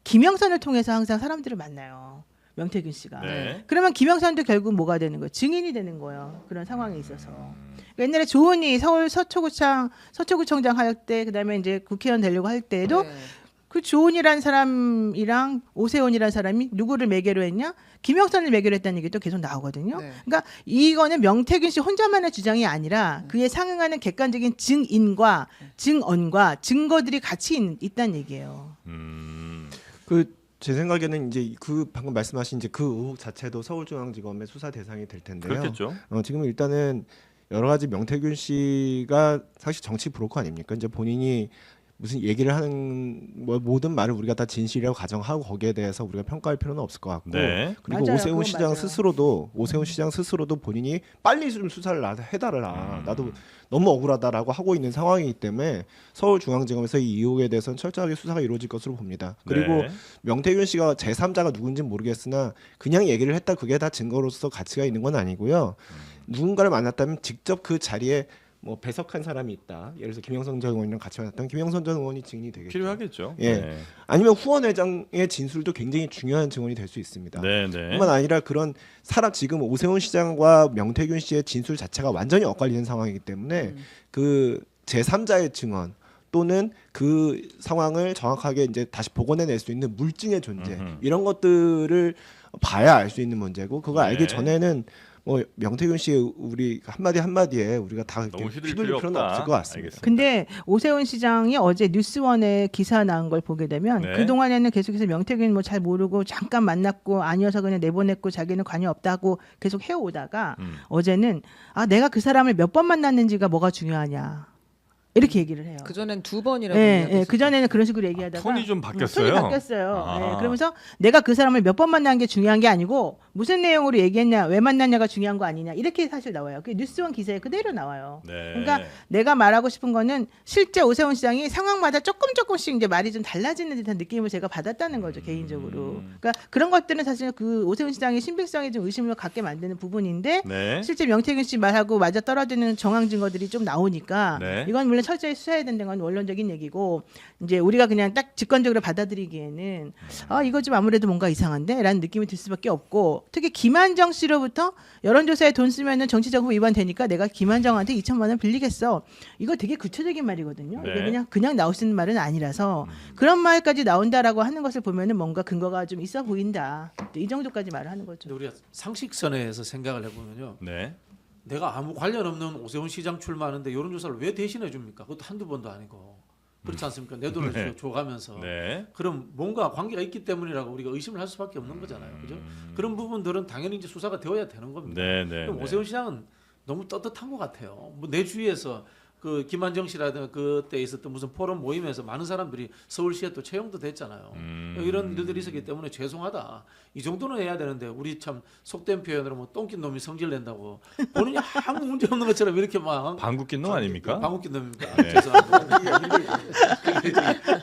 A: 김영선을 통해서 항상 사람들을 만나요. 명태균 씨가.
C: 네.
A: 그러면 김영선도 결국 뭐가 되는 거예요? 증인이 되는 거예요. 그런 상황에 있어서. 그러니까 옛날에 조은희 서울 서초구청장 할 때 그다음에 이제 국회의원 되려고 할 때도
E: 네.
A: 그 조은이라는 사람이랑 오세훈이라는 사람이 누구를 매개로 했냐? 김영선을 매개로 했다는 얘기도 계속 나오거든요.
E: 네.
A: 그러니까 이거는 명태균 씨 혼자만의 주장이 아니라 그에 상응하는 객관적인 증인과 증언과 증거들이 같이 있다는 얘기예요.
B: 제 생각에는 이제 그 방금 말씀하신 이제 그 의혹 자체도 서울중앙지검의 수사 대상이 될 텐데요.
C: 그렇겠죠.
B: 지금 일단은 여러 가지 명태균 씨가 사실 정치 브로커 아닙니까? 이제 본인이 무슨 얘기를 하는 뭐 모든 말을 우리가 다 진실이라고 가정하고 거기에 대해서 우리가 평가할 필요는 없을 것 같고
C: 네.
B: 그리고
A: 맞아요.
B: 오세훈
A: 그건
B: 시장
A: 맞아요.
B: 스스로도 본인이 빨리 좀 수사를 해달라 나도 너무 억울하다라고 하고 있는 상황이기 때문에 서울중앙지검에서 이 의혹에 대해서는 철저하게 수사가 이루어질 것으로 봅니다. 그리고
C: 네.
B: 명태균 씨가 제3자가 누군지는 모르겠으나 그냥 얘기를 했다 그게 다 증거로서 가치가 있는 건 아니고요. 누군가를 만났다면 직접 그 자리에 뭐 배석한 사람이 있다. 예를 들어서 김영선 전 의원이랑 같이 만났다면 김영선 전 의원이 증인이 되겠죠.
C: 필요하겠죠.
B: 예.
C: 네.
B: 아니면 후원 회장의 진술도 굉장히 중요한 증언이 될 수 있습니다.
C: 네, 네.
B: 뿐만 아니라 그런 지금 오세훈 시장과 명태균 씨의 진술 자체가 완전히 엇갈리는 상황이기 때문에 그 제3자의 증언 또는 그 상황을 정확하게 이제 다시 복원해낼 수 있는 물증의 존재 이런 것들을 봐야 알 수 있는 문제고 그거
C: 네.
B: 알기 전에는 뭐 명태균 씨 우리 한마디에 우리가 다 이렇게
C: 너무 휘둘릴
B: 휘둘릴
C: 필요
B: 필요는
C: 없다.
B: 없을 것 같습니다.
C: 알겠습니다.
A: 근데 오세훈 시장이 어제 뉴스원에 기사 나온 걸 보게 되면
C: 네.
A: 그 동안에는 계속해서 명태균 뭐 잘 모르고 잠깐 만났고 아니어서 그냥 내보냈고 자기는 관여 없다고 계속 해오다가 어제는 내가 그 사람을 몇 번 만났는지가 뭐가 중요하냐 이렇게 얘기를 해요.
E: 그 전엔 2번이라고.
A: 그 전에는 그런 식으로 얘기하다가
C: 톤이 좀 바뀌었어요.
A: 톤이 바뀌었어요.
C: 아.
A: 네, 그러면서 내가 그 사람을 몇 번 만난 게 중요한 게 아니고 무슨 내용으로 얘기했냐, 왜 만났냐가 중요한 거 아니냐 이렇게 사실 나와요. 그 뉴스원 기사에 그대로 나와요.
C: 네.
A: 그러니까 내가 말하고 싶은 거는 실제 오세훈 시장이 상황마다 조금씩 이제 말이 좀 달라지는 듯한 느낌을 제가 받았다는 거죠 개인적으로. 그러니까 그런 것들은 사실 그 오세훈 시장의 신빙성에 좀 의심을 갖게 만드는 부분인데
C: 네.
A: 실제 명태균 씨 말하고 맞아 떨어지는 정황 증거들이 좀 나오니까
C: 네.
A: 이건 물론 철저히 수사해야 된다는 건 원론적인 얘기고 이제 우리가 그냥 딱 직관적으로 받아들이기에는 이거 좀 아무래도 뭔가 이상한데라는 느낌이 들 수밖에 없고 특히 김한정 씨로부터 여론조사에 돈 쓰면은 정치자금 위반되니까 내가 김한정한테 2천만 원 빌리겠어. 이거 되게 구체적인 말이거든요.
C: 네.
A: 이게 그냥 나올 수 있는 말은 아니라서 그런 말까지 나온다라고 하는 것을 보면은 뭔가 근거가 좀 있어 보인다. 이 정도까지 말을 하는 거죠.
D: 근데 우리가 상식선에서 생각을 해보면요.
C: 네.
D: 내가 아무 관련 없는 오세훈 시장 출마하는데 여론조사를 왜 대신해 줍니까? 그것도 한두 번도 아니고 그렇지 않습니까? 내 돈을
C: 네.
D: 줘가면서
C: 네.
D: 그럼 뭔가 관계가 있기 때문이라고 우리가 의심을 할 수밖에 없는 거잖아요, 그죠? 그런 부분들은 당연히 이제 수사가 되어야 되는 겁니다.
C: 네, 네.
D: 그럼
C: 네.
D: 오세훈 시장은 너무 떳떳한 것 같아요. 뭐 내 주위에서 그 김한정 씨라든가 그때 있었던 무슨 포럼 모임에서 많은 사람들이 서울시에 또 채용도 됐잖아요. 이런 일들이 있었기 때문에 죄송하다. 이 정도는 해야 되는데 우리 참 속된 표현으로 뭐 똥낀 놈이 성질 낸다고 본인이 아무 문제 없는 것처럼 이렇게 막
C: 방귀 낀 놈 아닙니까?
D: 방귀 낀 놈입니까?
C: 네.
D: 죄송합니다.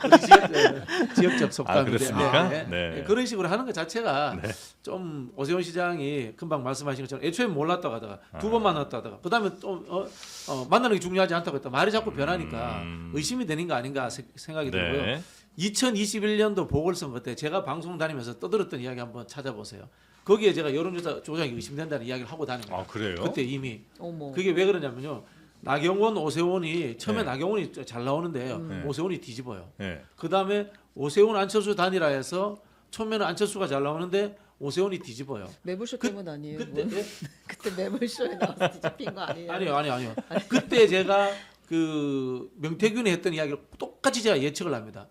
D: 우리 지역적 속담인데
C: 그렇습니까?
D: 네.
C: 네.
D: 그런 식으로 하는 것 자체가 좀 오세훈 시장이 금방 말씀하신 것처럼 애초에 몰랐다고 하다가 두 번 만났다 하다가 그다음에 또 만나는 게 중요하지 않다고 했다. 말이 자꾸 변하니까 의심이 되는 거 아닌가 생각이 들고요.
C: 네.
D: 2021년도 보궐선거 때 제가 방송 다니면서 떠들었던 이야기 한번 찾아보세요. 거기에 제가 여론조사 조작이 의심된다는 이야기를 하고 다닙니다.
C: 아, 그래요?
D: 그때 이미
E: 어머.
D: 그게 왜 그러냐면요. 나경원, 오세훈이 처음에
C: 네.
D: 나경원이 잘 나오는데요.
C: 네.
D: 오세훈이 뒤집어요.
C: 네.
D: 그 다음에 오세훈 안철수 단일화해서 처음에는 안철수가 잘 나오는데 오세훈이 뒤집어요.
E: 매불쇼 때문 아니에요?
D: 그때
E: 뭐? 그때 매불쇼에 나와서 뒤집힌 거 아니에요?
D: 아니요. 그때 제가 그 명태균이 했던 이야기를 똑같이 제가 예측을 합니다.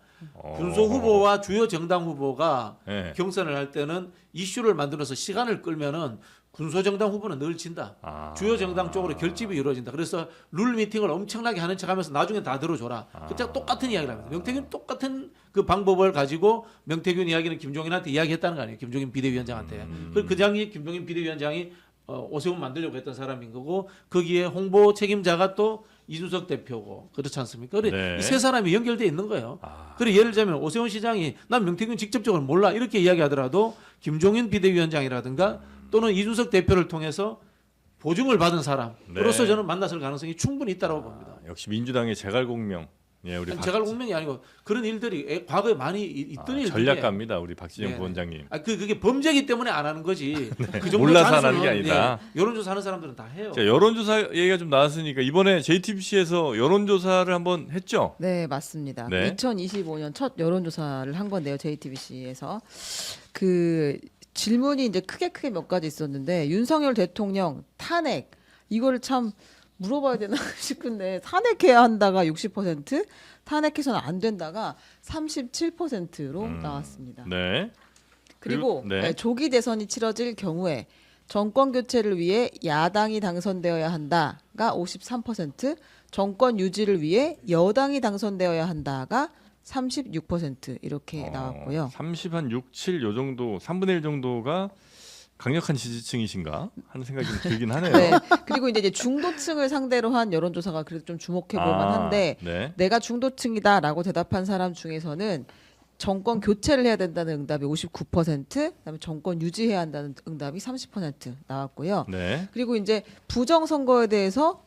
D: 군소 후보와 주요 정당 후보가
C: 네.
D: 경선을 할 때는 이슈를 만들어서 시간을 끌면은 군소 정당 후보는 늘 진다. 주요 정당 쪽으로 결집이 이루어진다. 그래서 룰 미팅을 엄청나게 하는 척하면서 나중에 다 들어줘라. 그때 똑같은 이야기를 합니다. 명태균 똑같은 그 방법을 가지고 명태균 이야기는 김종인한테 이야기했다는 거 아니에요. 김종인 비대위원장한테. 그 장이 김종인 비대위원장이 오세훈 만들려고 했던 사람인 거고 거기에 홍보 책임자가 또 이준석 대표고 그렇지 않습니까? 그래
C: 네.
D: 이 세 사람이 연결돼 있는 거예요. 그래 예를 들자면 오세훈 시장이 난 명태균 직접적으로 몰라 이렇게 이야기하더라도 김종인 비대위원장이라든가 또는 이준석 대표를 통해서 보증을 받은 사람으로서
C: 네.
D: 저는 만났을 가능성이 충분히 있다고 봅니다.
C: 역시 민주당의 제갈공명. 예, 우리
D: 제갈 공명이 아니고 그런 일들이 과거에 많이 있던 일들이
C: 전략가입니다, 우리 박진영
D: 네, 네.
C: 부원장님.
D: 그게 범죄이기 때문에 안 하는 거지. 그 정도
C: 몰라서 안
D: 찬스는,
C: 하는 게 아니다.
D: 여론조사 하는 사람들은 다 해요.
C: 자, 여론조사 얘기가 좀 나왔으니까 이번에 JTBC에서 여론조사를 한번 했죠.
E: 네, 맞습니다.
C: 네.
E: 2025년 첫 여론조사를 한 건데요, JTBC에서 그 질문이 이제 크게 몇 가지 있었는데 윤석열 대통령 탄핵 이거를 참 물어봐야 되나 싶은데 탄핵해야 한다가 60%, 탄핵해서는 안 된다가 37%로 나왔습니다.
C: 네.
E: 그리고
C: 네.
E: 네, 조기 대선이 치러질 경우에 정권 교체를 위해 야당이 당선되어야 한다가 53%, 정권 유지를 위해 여당이 당선되어야 한다가 36% 이렇게 나왔고요.
C: 30 한 6, 7 요 정도 3분의 1 정도가 강력한 지지층이신가 하는 생각이 좀 들긴 하네요.
E: 네. 그리고 이제 중도층을 상대로 한 여론조사가 그래도 좀 주목해 볼 만한데
C: 네.
E: 내가 중도층이다라고 대답한 사람 중에서는 정권 교체를 해야 된다는 응답이 59%, 그다음에 정권 유지해야 한다는 응답이 30% 나왔고요.
C: 네.
E: 그리고 이제 부정 선거에 대해서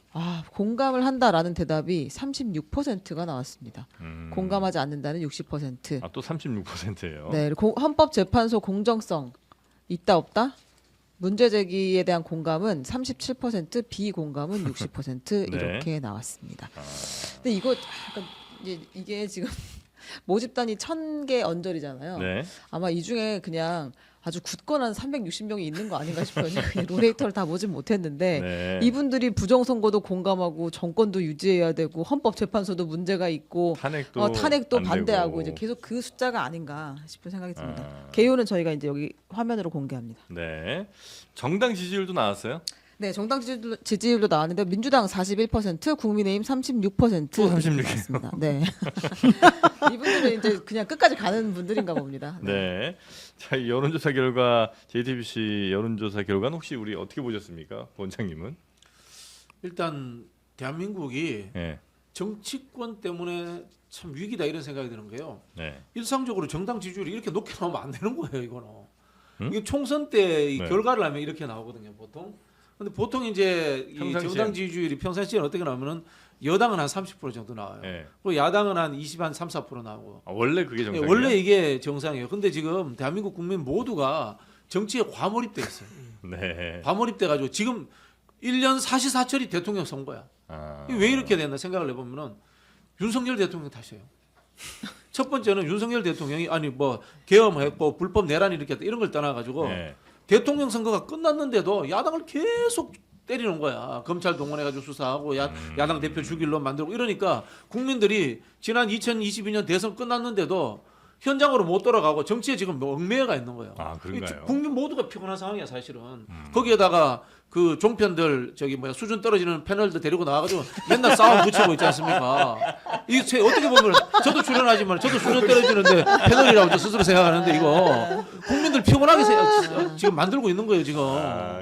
E: 공감을 한다라는 대답이 36%가 나왔습니다. 공감하지 않는다는 60%.
C: 또 36%예요.
E: 네, 그리고 헌법재판소 공정성 있다 없다? 문제 제기에 대한 공감은 37%, 비공감은 60%
C: 네.
E: 이렇게 나왔습니다. 근데 이거 약간 이게 지금 모집단이 1000개 언저리잖아요.
C: 네.
E: 아마 이 중에 그냥 아주 굳건한 360명이 있는 거 아닌가 싶어요. 그냥 로레이터를 다 모집 못했는데
C: 네.
E: 이분들이 부정선거도 공감하고 정권도 유지해야 되고 헌법재판소도 문제가 있고 탄핵도 반대하고 이제 계속 그 숫자가 아닌가 싶은 생각이 듭니다. 개요는 저희가 이제 여기 화면으로 공개합니다.
C: 네. 정당 지지율도 나왔어요?
E: 네, 정당 지지율도 나왔는데 민주당 41%, 국민의힘 36%
C: 또 36 이에요.
E: 나왔습니다. 네. 이분들은 이제 그냥 끝까지 가는 분들인가 봅니다.
C: 네. 자, 이 여론조사 결과 JTBC 여론조사 결과는 혹시 우리 어떻게 보셨습니까, 원장님은?
D: 일단 대한민국이
C: 네.
D: 정치권 때문에 참 위기다 이런 생각이 드는 게요.
C: 네.
D: 일상적으로 정당 지지율이 이렇게 높게 나오면 안 되는 거예요, 이거는.
C: 음?
D: 이게 총선 때 이
C: 네.
D: 결과를 하면 이렇게 나오거든요, 보통. 근데 보통 이제 이
C: 평상시에.
D: 정당 지지율이 평상시에는 어떻게 나오면은 여당은 한 30% 정도 나와요.
C: 네.
D: 그리고 야당은 한 20, 한 3, 4% 나오고.
C: 원래 그게
D: 예,
C: 정상이에요?
D: 원래 이게 정상이에요. 근데 지금 대한민국 국민 모두가 정치에 과몰입돼 있어요.
C: 네.
D: 과몰입돼 가지고 지금 1년 사시사철이 대통령 선거야. 이게 왜 이렇게 됐나 생각을 해보면은 윤석열 대통령 탓이에요. 첫 번째는 윤석열 대통령이 아니 뭐 계엄했고 불법 내란 이렇게 했다 이런 걸 떠나가지고
C: 네.
D: 대통령 선거가 끝났는데도 야당을 계속 때리는 거야. 검찰 동원해가지고 수사하고 야당 대표 죽일로 만들고 이러니까 국민들이 지난 2022년 대선 끝났는데도 현장으로 못 돌아가고 정치에 지금 얽매여가 있는 거예요.
C: 그런가요?
D: 국민 모두가 피곤한 상황이야 사실은. 거기에다가 그 종편들 저기 뭐야 수준 떨어지는 패널들 데리고 나와가지고 맨날 싸움 붙이고 있지 않습니까? 이게 어떻게 보면 저도 출연하지만 저도 수준 떨어지는데 패널이라고 저 스스로 생각하는데 이거 국민들 피곤하게 지금 만들고 있는 거예요 지금.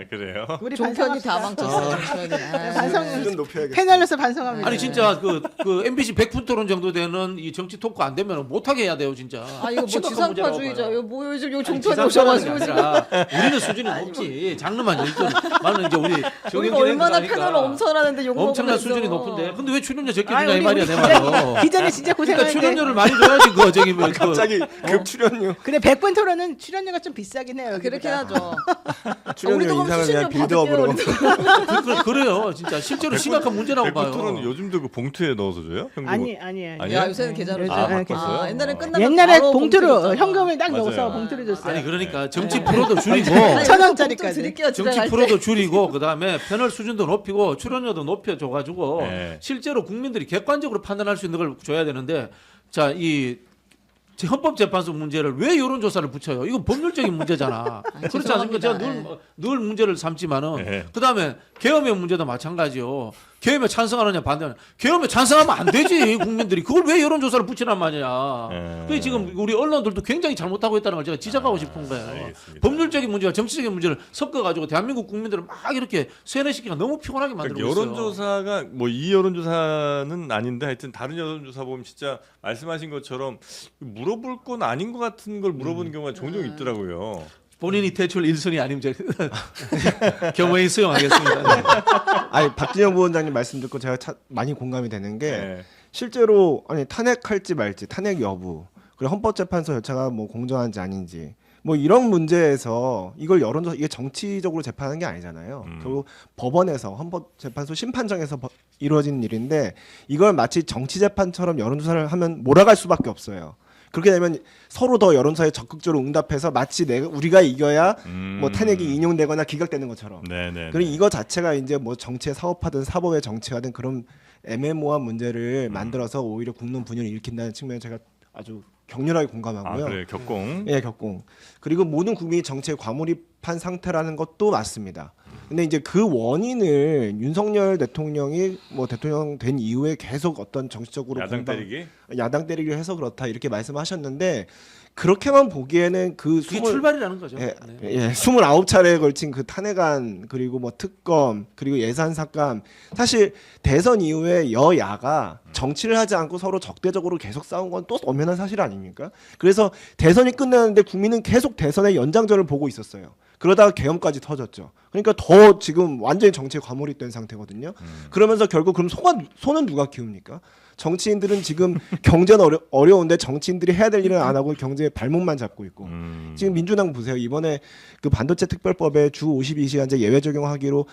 C: 그래요?
A: 우리
E: 종편이 다 망쳤어요. 종편이.
A: 반성
B: 수준 높여야겠습니다.
A: 패널로서 반성합니다.
D: 아니 진짜 그 MBC 100분 토론 정도 되는 이 정치 토크 안 되면 못하게 해야 돼요 진짜.
E: 이거 뭐
D: 심각한 문제라고
E: 지상파주의자,
D: 봐요.
E: 이거 뭐 요즘 요
D: 아니,
E: 종편이
D: 지상파라는 게
E: 오셔가지고
D: 아니라 우리는 수준이 높지. 장르만 열정. 나는 이제 우리
E: 우리가 얼마나 패널을 엄선하는데 욕
D: 엄청난
E: 먹으면서.
D: 수준이 높은데. 근데 왜 출연료 적게
A: 아유,
D: 주냐 이
A: 우리
D: 말이야 내 말로.
A: 기자는 진짜
D: 그러니까
A: 고생하는데.
D: 출연료를 많이 줘야지 그거 저기 뭐
B: 갑자기 급 출연료
A: 그래 100분 토론은 출연료가 좀 비싸긴 해요.
E: 그렇게
A: 여기보다.
E: 하죠.
B: 출연료
E: 우리도 그럼
B: 인상을 그냥
E: 수준료
B: 빌드업으로
E: 받을게요,
D: 그래요. 진짜 실제로 심각한 문제라고 봐요.
C: 백분토론 요즘도 그 봉투에 넣어서 줘요? 현금?
A: 아니에요.
C: 아니에요?
E: 야 요새는 계좌로
A: 요즘-
E: 줘.
C: 바꿨어요?
E: 옛날엔 끝나면
A: 옛날에
E: 바로
A: 봉투로
E: 줬잖아.
A: 현금을 딱
C: 맞아요.
A: 넣어서 봉투를 줬어요.
D: 아니 그러니까 정치 프로도 줄이고
E: 아니,
A: 1,000원짜리까지.
E: 봉투 드릴게요, 집에
D: 정치
E: 갈 때.
D: 프로도 줄이고 그다음에 패널 수준도 높이고 출연료도 높여줘가지고
C: 네.
D: 실제로 국민들이 객관적으로 판단할 수 있는 걸 줘야 되는데 이 헌법재판소 문제를 왜 여론조사를 붙여요? 이건 법률적인 문제잖아. 그렇지 않습니까? 제가
E: 죄송합니다.
D: 늘 문제를 삼지만은
C: 네.
D: 그다음에 계엄의 문제도 마찬가지요. 계엄에 찬성하느냐 반대하느냐. 계엄에 찬성하면 안 되지 국민들이. 그걸 왜 여론조사를 붙이란 말이야.
C: 네.
D: 그게 지금 우리 언론들도 굉장히 잘못하고 있다는 걸 제가 지적하고 싶은 거예요.
C: 알겠습니다.
D: 법률적인 문제와 정치적인 문제를 섞어가지고 대한민국 국민들을 막 이렇게 세뇌시키기가 너무 피곤하게 만들고
C: 그러니까
D: 있어요.
C: 여론조사가 뭐 이 여론조사는 아닌데 하여튼 다른 여론조사 보면 진짜 말씀하신 것처럼 물어볼 건 아닌 것 같은 걸 물어보는 경우가 종종 있더라고요.
D: 본인이 대출 1순위 아니면 제가 경호에 수용하겠습니다. 네.
B: 아니 박진영 부원장님 말씀 듣고 제가 많이 공감이 되는 게
C: 네.
B: 실제로 아니 탄핵할지 말지 탄핵 여부 그리고 헌법재판소 절차가 뭐 공정한지 아닌지 뭐 이런 문제에서 이걸 여론조사 이게 정치적으로 재판하는 게 아니잖아요. 결국 법원에서 헌법재판소 심판정에서 이루어지는 일인데 이걸 마치 정치 재판처럼 여론조사를 하면 몰아갈 수밖에 없어요. 그렇게 되면 서로 더 여론조사에 적극적으로 응답해서 마치 우리가 이겨야 뭐 탄핵이 인용되거나 기각되는 것처럼.
C: 네네.
B: 그리고 이거 자체가 이제 뭐 정치에 사업하든 사법에 정치하든 그런 애매모호한 문제를 만들어서 오히려 국론 분열을 일으킨다는 측면에 제가 아주 격렬하게 공감하고요.
C: 그래 격공.
B: 예, 격공. 그리고 모든 국민이 정치에 과몰입한 상태라는 것도 맞습니다. 근데 이제 그 원인을 윤석열 대통령이 뭐 대통령 된 이후에 계속 어떤 정치적으로
C: 야당 때리기?
B: 야당 때리기를 해서 그렇다 이렇게 말씀하셨는데 그렇게만 보기에는 그
D: 그게 출발이라는 거죠.
B: 예,
D: 네.
B: 예, 29차례에 걸친 그 탄핵안 그리고 뭐 특검 그리고 예산 삭감 사실 대선 이후에 여야가 정치를 하지 않고 서로 적대적으로 계속 싸운 건 또 엄연한 사실 아닙니까? 그래서 대선이 끝나는데 국민은 계속 대선의 연장전을 보고 있었어요. 그러다가 계엄까지 터졌죠. 그러니까 더 지금 완전히 정치에 과몰입된 상태거든요. 그러면서 결국 그럼 손은 누가 키웁니까? 정치인들은 지금 경제는 어려운데 정치인들이 해야 될 일은 안 하고 경제에 발목만 잡고 있고 지금 민주당 보세요. 이번에 그 반도체 특별법에 주 52시간제 예외 적용하기로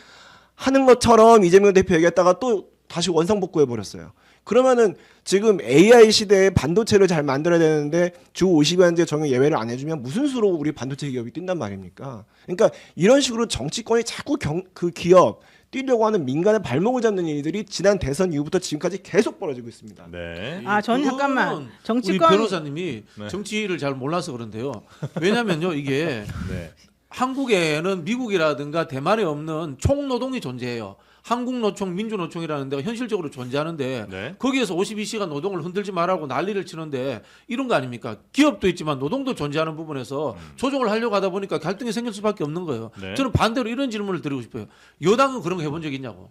B: 하는 것처럼 이재명 대표 얘기했다가 또 다시 원상복구해 버렸어요. 그러면은 지금 AI 시대에 반도체를 잘 만들어야 되는데 주 50시간제 적용 예외를 안 해주면 무슨 수로 우리 반도체 기업이 뛴단 말입니까? 그러니까 이런 식으로 정치권이 자꾸 그 기업 뛰려고 하는 민간의 발목을 잡는 일들이 지난 대선 이후부터 지금까지 계속 벌어지고 있습니다.
C: 네.
A: 아, 저는 잠깐만.
D: 그거는
A: 정치권
D: 우리 변호사님이
C: 네.
D: 정치를 잘 몰라서 그런데요. 왜냐면요, 이게
C: 네.
D: 한국에는 미국이라든가 대만에 없는 총노동이 존재해요. 한국노총, 민주노총이라는 데가 현실적으로 존재하는데
C: 네.
D: 거기에서 52시간 노동을 흔들지 말라고 난리를 치는데 이런 거 아닙니까? 기업도 있지만 노동도 존재하는 부분에서 조정을 하려고 하다 보니까 갈등이 생길 수밖에 없는 거예요.
C: 네.
D: 저는 반대로 이런 질문을 드리고 싶어요. 여당은 그런 거 해본 적 있냐고.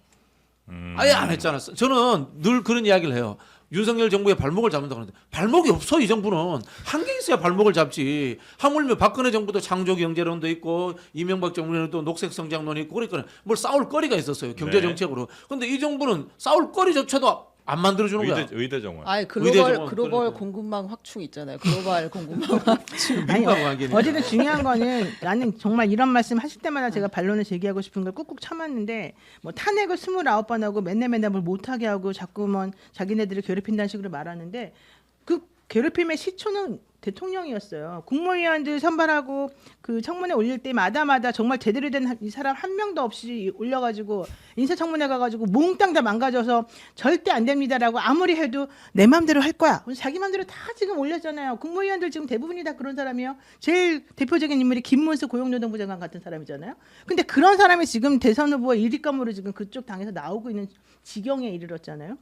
D: 아예 안 했잖아. 저는 늘 그런 이야기를 해요. 윤석열 정부의 발목을 잡는다 그러는데 발목이 없어. 이 정부는 한계 있어야 발목을 잡지. 하물며 박근혜 정부도 창조경제론도 있고 이명박 정부는 또 녹색성장론이 있고 그러니까 뭘 싸울 거리가 있었어요. 경제
C: 네.
D: 정책으로. 근데 이 정부는 싸울 거리조차도 안 만들어주는 거야.
C: 의대 정원.
E: 아예
D: 의대정원,
E: 글로벌
D: 그러니까.
E: 공급망 확충 있잖아요. 글로벌 공급망 확충.
A: 아니,
D: 민감한 관계니까.
A: 어쨌든 중요한 거는 나는 정말 이런 말씀 하실 때마다 제가 반론을 제기하고 싶은 걸 꾹꾹 참았는데 뭐 탄핵을 29번 하고 맨날 뭘 못하게 하고 자꾸 뭐 자기네들을 괴롭힌다는 식으로 말하는데 그 괴롭힘의 시초는 대통령이었어요. 국무위원들 선발하고 그 청문회 올릴 때마다 정말 제대로 된 이 사람 한 명도 없이 올려가지고 인사청문회 가가지고 몽땅 다 망가져서 절대 안 됩니다라고 아무리 해도 내 맘대로 할 거야. 자기 맘대로 다 지금 올렸잖아요. 국무위원들 지금 대부분이 다 그런 사람이에요. 제일 대표적인 인물이 김문수 고용노동부 장관 같은 사람이잖아요. 근데 그런 사람이 지금 대선 후보 1위감으로 지금 그쪽 당에서 나오고 있는 지경에 이르렀잖아요.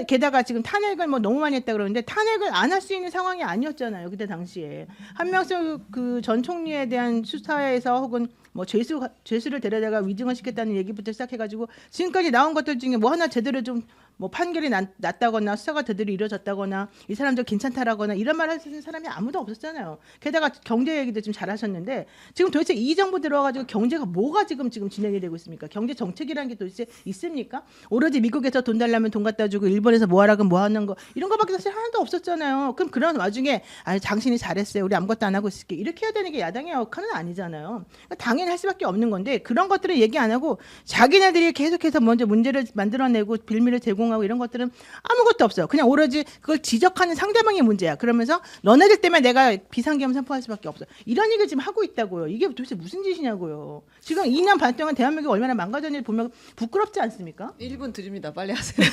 A: 게다가 지금 탄핵을 뭐 너무 많이 했다 그러는데 탄핵을 안 할 수 있는 상황이 아니었잖아요. 그때 당시에 한명숙 그 전 총리에 대한 수사에서 혹은 뭐 죄수를 데려다가 위증을 시켰다는 얘기부터 시작해가지고 지금까지 나온 것들 중에 뭐 하나 제대로 좀 뭐 판결이 났다거나 수사가 제대로 이루어졌다거나 이 사람들 괜찮다라거나 이런 말 할 수 있는 사람이 아무도 없었잖아요. 게다가 경제 얘기도 좀 잘하셨는데 지금 도대체 이 정부 들어와가지고 경제가 뭐가 지금 진행이 되고 있습니까? 경제 정책이라는 게 도대체 있습니까? 오로지 미국에서 돈 달라면 돈 갖다 주고 일본에서 뭐 하라고 뭐 하는 거 이런 거밖에 사실 하나도 없었잖아요. 그럼 그런 와중에 당신이 잘했어요. 우리 아무것도 안 하고 있을게. 이렇게 해야 되는 게 야당의 역할은 아니잖아요. 그러니까 당연히 할 수밖에 없는 건데 그런 것들을 얘기 안 하고 자기네들이 계속해서 먼저 문제를 만들어내고 빌미를 제공하고 이런 것들은 아무것도 없어요. 그냥 오로지 그걸 지적하는 상대방의 문제야. 그러면서 너네들 때문에 내가 비상계엄 선포할 수밖에 없어. 이런 얘기를 지금 하고 있다고요. 이게 도대체 무슨 짓이냐고요. 지금 2년 반 동안 대한민국이 얼마나 망가졌는지 보면 부끄럽지 않습니까?
E: 1분 드립니다. 빨리 하세요.